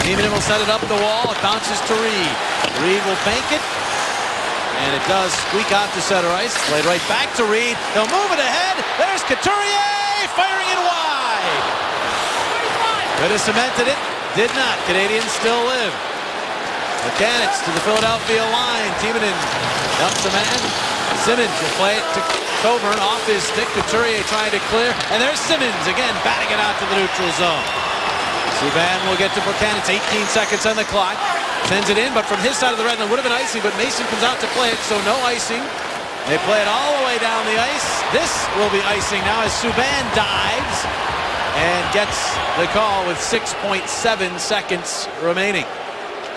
Neiman will set it up the wall. It bounces to Reed. Reed will bank it. And it does squeak out to center ice. Played right back to Reed. They'll move it ahead. There's Couturier firing it wide. Could have cemented it. Did not. Canadians still live. Mechanics to the Philadelphia line. Timonen dumps a man. Simmons will play it to Coburn off his stick. Couturier trying to clear. And there's Simmons again batting it out to the neutral zone. Subban will get to Plekanec. 18 seconds on the clock. Sends it in, but from his side of the red line would have been icing, but Mason comes out to play it, so no icing. They play it all the way down the ice. This will be icing now as Subban dives and gets the call with 6.7 seconds remaining.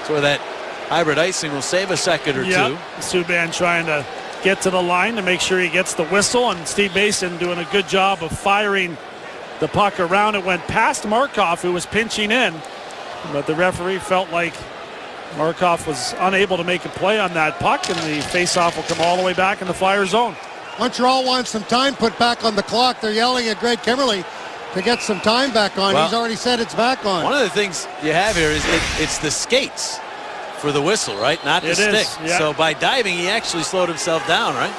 So that hybrid icing will save a second or two. Subban trying to get to the line to make sure he gets the whistle, and Steve Mason doing a good job of firing the puck around. It went past Markov, who was pinching in, but the referee felt like Markov was unable to make a play on that puck, and the faceoff will come all the way back in the Flyer zone. Montreal wants some time put back on the clock. They're yelling at Greg Kimmerly to get some time back on. Well, he's already said it's back on. One of the things you have here is it's the skates for the whistle, right? Not the stick. Yeah. So by diving, he actually slowed himself down, right?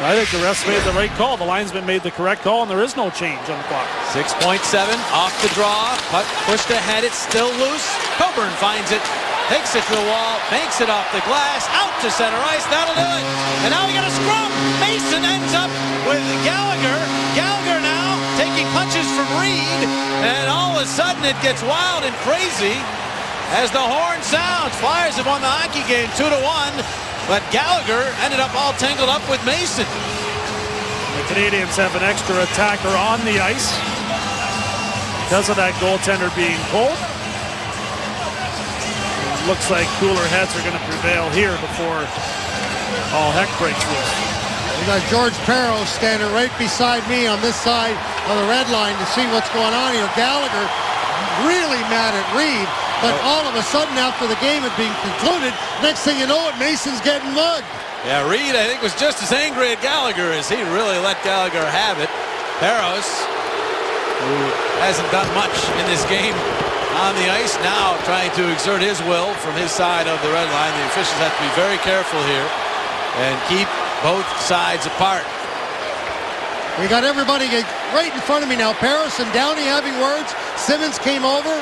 I think the refs made the right call. The linesman made the correct call, and there is no change on the clock. 6.7 off the draw. Puck pushed ahead. It's still loose. Coburn finds it. Takes it to the wall, banks it off the glass, out to center ice. That'll do it. And now we got a scrum. Mason ends up with Gallagher. Gallagher now taking punches from Reed. And all of a sudden it gets wild and crazy as the horn sounds. Flyers have won the hockey game 2-1. But Gallagher ended up all tangled up with Mason. The Canadians have an extra attacker on the ice because of that goaltender being pulled. Looks like cooler heads are going to prevail here before all heck breaks loose. We got George Parros standing right beside me on this side of the red line to see what's going on here. Gallagher really mad at Reed, but all of a sudden after the game had been concluded, next thing you know it, Mason's getting mugged. Yeah, Reed, I think, was just as angry at Gallagher as he really let Gallagher have it. Parros, who hasn't done much in this game on the ice, now trying to exert his will from his side of the red line. The officials have to be very careful here and keep both sides apart. We got everybody right in front of me now. Parros and Downey having words. Simmons came over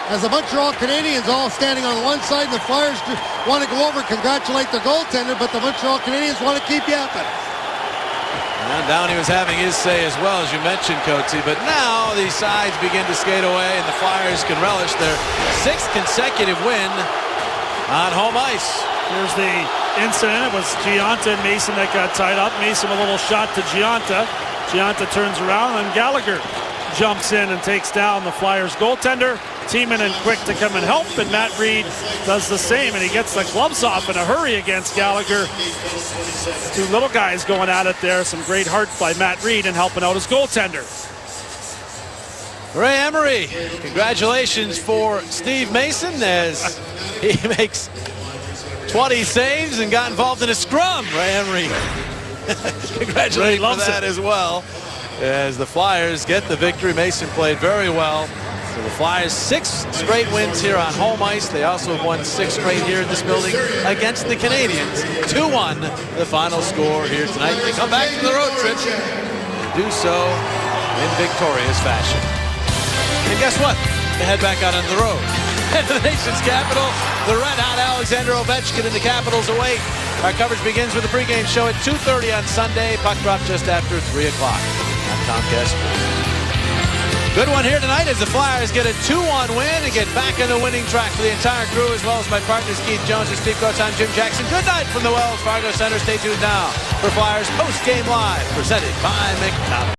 as the Montreal Canadiens all standing on one side, and the Flyers want to go over and congratulate their goaltender, but the Montreal Canadiens want to keep yapping. And Downey was having his say as well, as you mentioned, Coatsy, but now these sides begin to skate away, and the Flyers can relish their 6th consecutive win on home ice. Here's the incident. It was Giunta and Mason that got tied up. Mason a little shot to Giunta. Giunta turns around, and Gallagher jumps in and takes down the Flyers goaltender. Tiemann and quick to come and help, and Matt Reed does the same, and he gets the gloves off in a hurry against Gallagher. Two little guys going at it there. Some great heart by Matt Reed and helping out his goaltender. Ray Emery, congratulations for Steve Mason as he makes 20 saves and got involved in a scrum. Ray Emery, congratulations for that as well. As the Flyers get the victory, Mason played very well. So the Flyers 6 straight wins here on home ice. They also have won 6 straight here in this building against the Canadiens. 2-1 the final score here tonight. They come back to the road trip and do so in victorious fashion. And guess what? They head back out on the road. Head to the nation's capital. The red-hot Alexander Ovechkin and the Capitals await. Our coverage begins with the pregame show at 2:30 on Sunday. Puck drop just after 3 o'clock on Comcast Sports. Good one here tonight as the Flyers get a 2-1 win and get back in the winning track for the entire crew, as well as my partners Keith Jones and Steve Coates. I'm Jim Jackson. Good night from the Wells Fargo Center. Stay tuned now for Flyers post-game live presented by McDonald's.